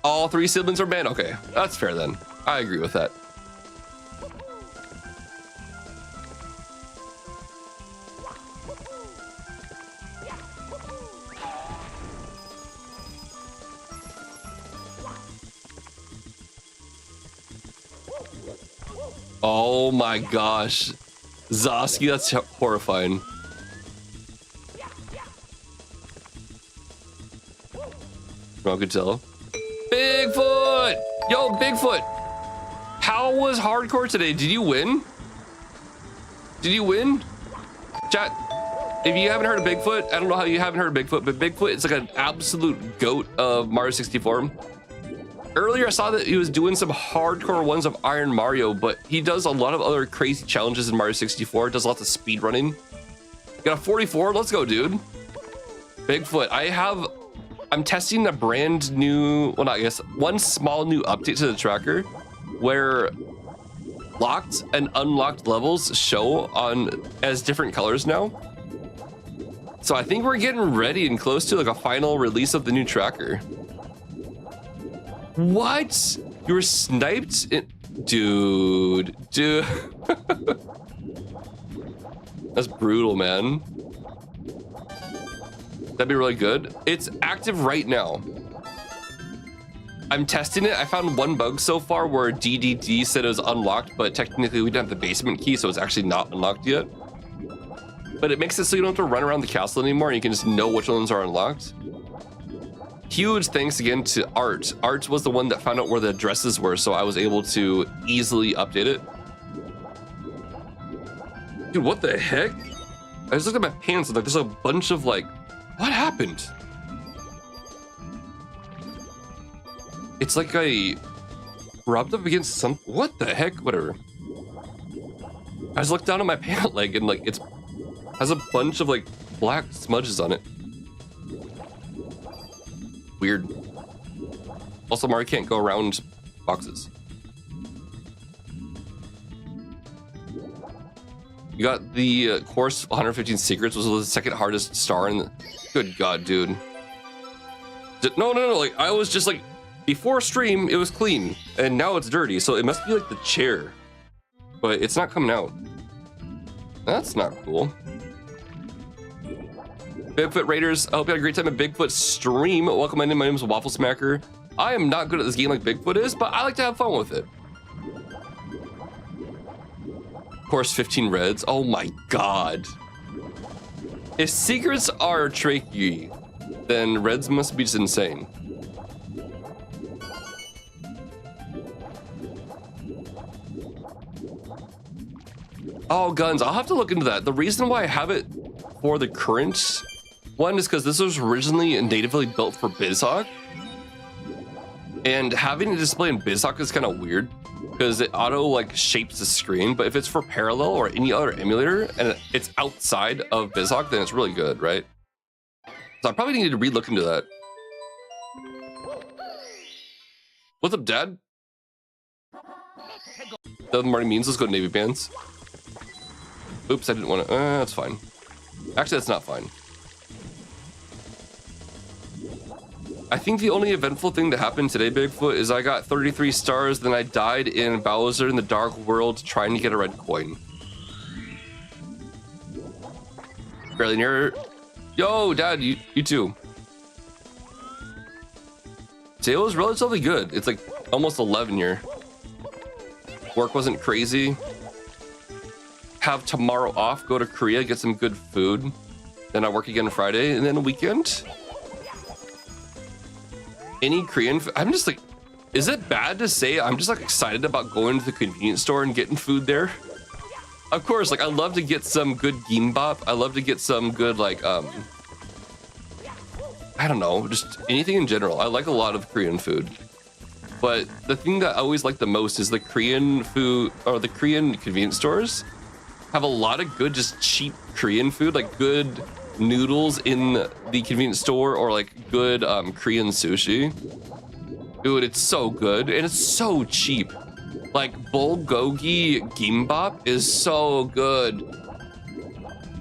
All 3 siblings are banned? Okay, that's fair then. I agree with that. Oh my gosh. Zosky, that's horrifying. I could tell. Bigfoot! Yo, Bigfoot! How was hardcore today? Did you win? Did you win? Chat, if you haven't heard of Bigfoot, I don't know how you haven't heard of Bigfoot, but Bigfoot is like an absolute goat of Mario 64. Earlier, I saw that he was doing some hardcore ones of IronMario, but he does a lot of other crazy challenges in Mario 64. Does lots of speed running. Got a 44. Let's go, dude. Bigfoot. I'm testing a brand new, well, not, I guess, one small new update to the tracker where locked and unlocked levels show on as different colors now. So I think we're getting ready and close to like a final release of the new tracker. What? You were sniped? Dude. That's brutal, man. That'd be really good. It's active right now. I'm testing it. I found one bug so far where DDD said it was unlocked, but technically we didn't have the basement key, so it's actually not unlocked yet. But it makes it so you don't have to run around the castle anymore, and you can just know which ones are unlocked. Huge thanks again to Art. Art was the one that found out where the addresses were, so I was able to easily update it. Dude, what the heck? I just looked at my pants and like there's a bunch of like, what happened? It's like I rubbed up against some, what the heck? Whatever. I just looked down at my pant leg and like it's has a bunch of like black smudges on it. Weird. Also, Mario can't go around boxes. You got the course 115 secrets, was the second hardest star in the... Good God, dude. No, like I was just like, before stream, it was clean and now it's dirty. So it must be like the chair, but it's not coming out. That's not cool. Bigfoot Raiders, I hope you had a great time at Bigfoot stream. Welcome in, my name is WaffleSmacker. I am not good at this game like Bigfoot is, but I like to have fun with it. Course 15 reds, oh my God. If secrets are tricky, then reds must be just insane. Oh, guns, I'll have to look into that. The reason why I have it for the current one is because this was originally natively built for BizHawk, and having a display in BizHawk is kind of weird because it auto like shapes the screen. But if it's for Parallel or any other emulator and it's outside of BizHawk, then it's really good, right? So I probably need to relook into that. What's up, Dad? That already means let's go to Navy Bands. Oops, I didn't want to. That's fine. Actually, that's not fine. I think the only eventful thing that happened today, Bigfoot, is I got 33 stars, then I died in Bowser in the Dark World trying to get a red coin. Barely near. Yo, Dad, you too. Today was relatively good. It's like almost 11 here. Work wasn't crazy. Have tomorrow off, go to Korea, get some good food. Then I work again Friday, and then a weekend. Any Korean food? I'm just like, is it bad to say I'm just like excited about going to the convenience store and getting food there? Of course, like I love to get some good gimbap. I love to get some good like, I don't know, just anything in general. I like a lot of Korean food. But the thing that I always like the most is the Korean food, or the Korean convenience stores have a lot of good, just cheap Korean food, like good noodles in the convenience store, or like good Korean sushi. Dude, it's so good and it's so cheap. Like bulgogi gimbap is so good.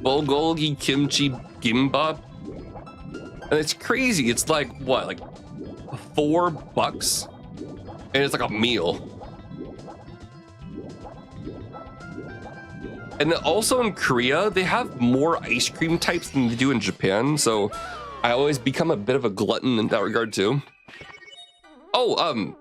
Bulgogi kimchi gimbap. And it's crazy. It's like what, like $4? And it's like a meal. And then also in Korea, they have more ice cream types than they do in Japan. So I always become a bit of a glutton in that regard too. Oh,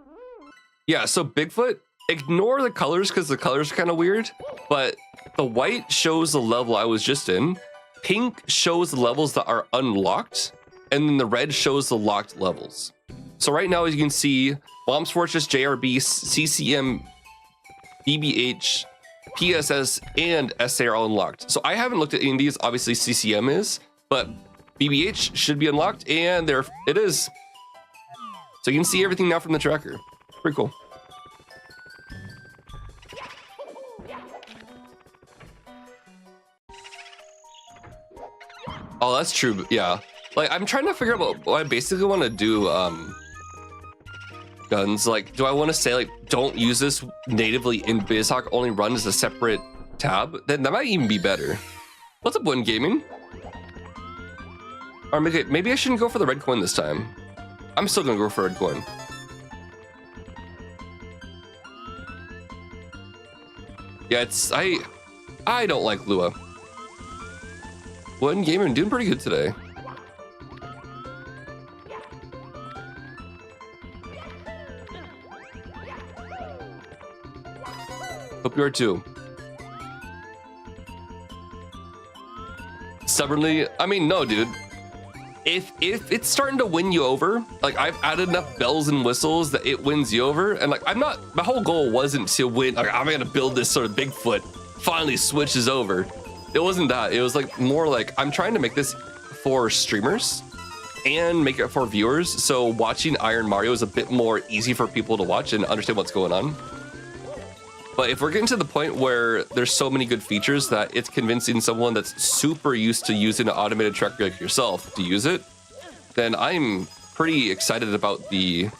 yeah, so Bigfoot, ignore the colors because the colors are kind of weird. But the white shows the level I was just in. Pink shows the levels that are unlocked. And then the red shows the locked levels. So right now, as you can see, Bombs Fortress, JRB, CCM, BBH, PSS, and SA are all unlocked. So I haven't looked at any of these. Obviously, CCM is, but BBH should be unlocked, and there it is. So you can see everything now from the tracker. Pretty cool. Oh, that's true. But yeah. Like, I'm trying to figure out what I basically want to do, guns. Like, do I want to say, like, don't use this natively in BizHawk, only run as a separate tab? Then that might even be better. What's up, Win Gaming? Or maybe I shouldn't go for the red coin this time. I'm still gonna go for red coin. Yeah, it's, I don't like Lua. Win Gaming doing pretty good today. Hope you are too. Stubbornly, I mean, no, dude. If it's starting to win you over, like I've added enough bells and whistles that it wins you over, and like I'm not, my whole goal wasn't to win, like I'm gonna build this sort of Bigfoot, finally switches over. It wasn't that. It was like more like I'm trying to make this for streamers and make it for viewers, so watching IronMario is a bit more easy for people to watch and understand what's going on. But if we're getting to the point where there's so many good features that it's convincing someone that's super used to using an automated tracker like yourself to use it, then I'm pretty excited about the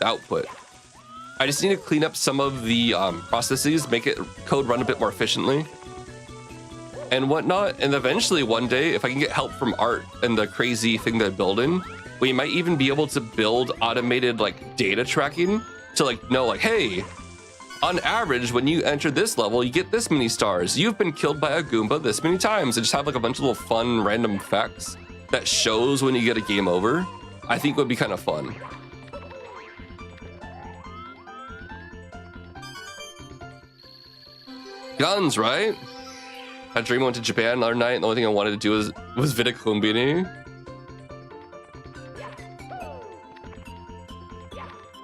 output. I just need to clean up some of the processes, make it code run a bit more efficiently and whatnot. And eventually one day, if I can get help from Art and the crazy thing that I'm building, we might even be able to build automated like data tracking to like know like, hey, on average, when you enter this level, you get this many stars. You've been killed by a Goomba this many times. And just have like a bunch of little fun random facts that shows when you get a game over. I think would be kind of fun. Guns, right? I dream I went to Japan the other night, and the only thing I wanted to do was Vitacombini.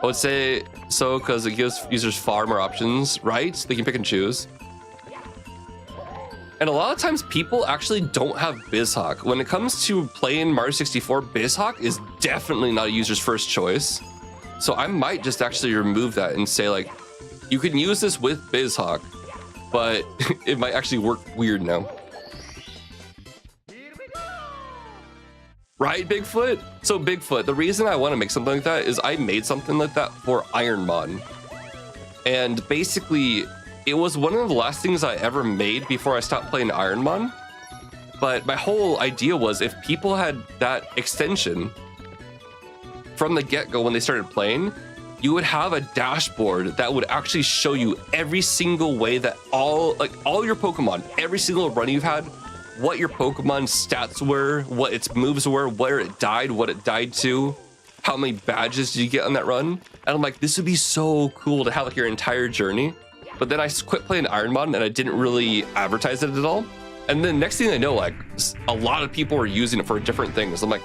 I would say so because it gives users far more options, right? They can pick and choose. And a lot of times people actually don't have BizHawk. When it comes to playing Mario 64, BizHawk is definitely not a user's first choice. So I might just actually remove that and say like, you can use this with BizHawk, but it might actually work weird now. Right, Bigfoot? So Bigfoot, the reason I want to make something like that is I made something like that for IronMod. And basically, it was one of the last things I ever made before I stopped playing IronMod. But my whole idea was if people had that extension from the get-go when they started playing, you would have a dashboard that would actually show you every single way that all your Pokemon, every single run you've had, what your Pokemon stats were, what its moves were, where it died, what it died to, how many badges did you get on that run? And I'm like, this would be so cool to have like your entire journey. But then I quit playing Iron Mod and I didn't really advertise it at all. And then next thing I know, like a lot of people were using it for different things. I'm like,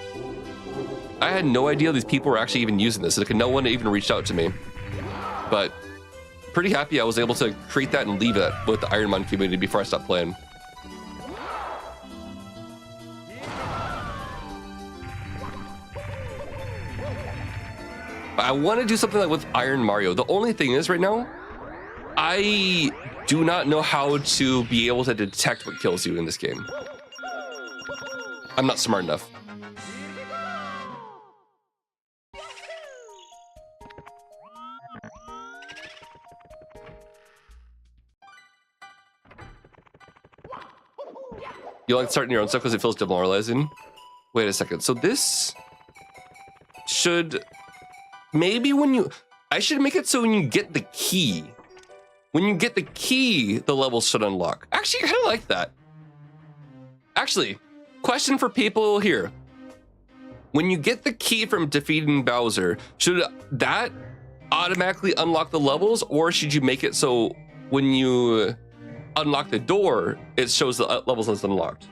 I had no idea these people were actually even using this. Like no one even reached out to me. But pretty happy I was able to create that and leave it with the Iron Mod community before I stopped playing. I want to do something like with IronMario. The only thing is right now, I do not know how to be able to detect what kills you in this game. I'm not smart enough. You like starting your own stuff because it feels demoralizing? Wait a second. So this should maybe when you, I should make it so when you get the key, the levels should unlock. Actually, I kind of like that. Actually, question for people here. When you get the key from defeating Bowser, should that automatically unlock the levels, or should you make it so when you unlock the door, it shows the levels as unlocked?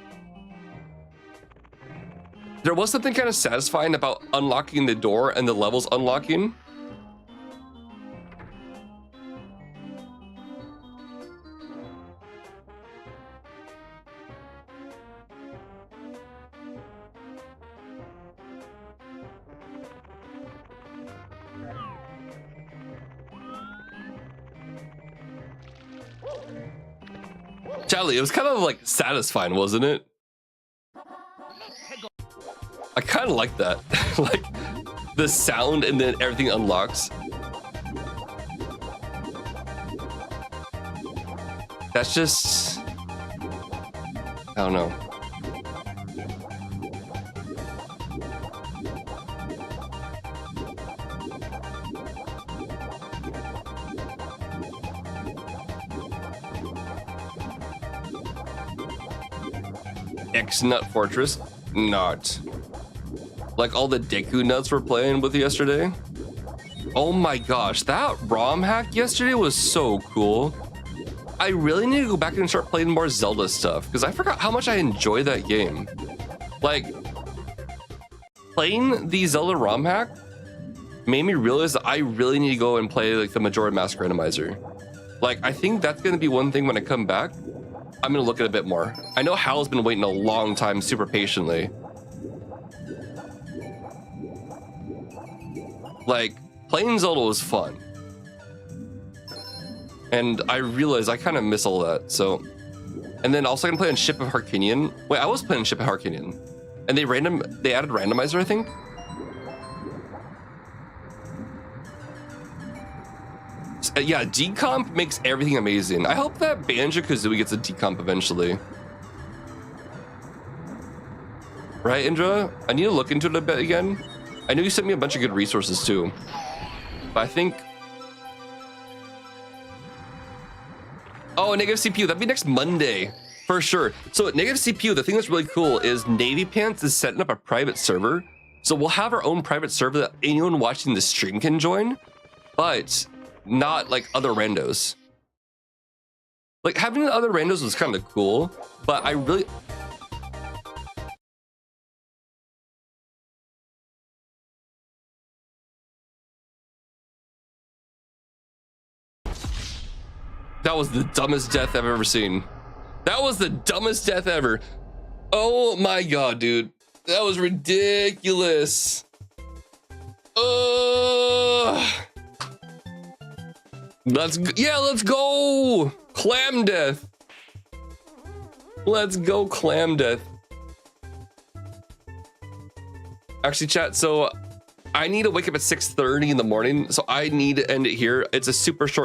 There was something kind of satisfying about unlocking the door and the levels unlocking. Charlie, it was kind of like satisfying, wasn't it? I kind of like that. Like the sound and then everything unlocks. That's just, I don't know. X-Nut Fortress? Not. Like all the Deku nuts we're playing with yesterday? Oh my gosh, that ROM hack yesterday was so cool. I really need to go back and start playing more Zelda stuff because I forgot how much I enjoy that game. Like, playing the Zelda ROM hack made me realize that I really need to go and play like the Majora Mask Randomizer. Like, I think that's gonna be one thing when I come back. I'm gonna look at it a bit more. I know Hal's been waiting a long time super patiently. Like, playing Zelda was fun. And I realized I kind of miss all that, so. And then also I can play on Ship of Harkinian. Wait, I was playing Ship of Harkinian. And they added randomizer, I think? Yeah, decomp makes everything amazing. I hope that Banjo-Kazooie gets a decomp eventually. Right, Indra? I need to look into it a bit again. I know you sent me a bunch of good resources too. But I think... Oh, negative CPU. That'd be next Monday. For sure. So negative CPU, the thing that's really cool is Navy Pants is setting up a private server. So we'll have our own private server that anyone watching the stream can join. But not like other randos. Like having other randos was kind of cool. But I really... That was the dumbest death I've ever seen. That was the dumbest death ever. Oh my god, dude. That was ridiculous. Let's go. Clam death. Let's go clam death. Actually, chat, so I need to wake up at 6:30 in the morning, so I need to end it here. It's a super short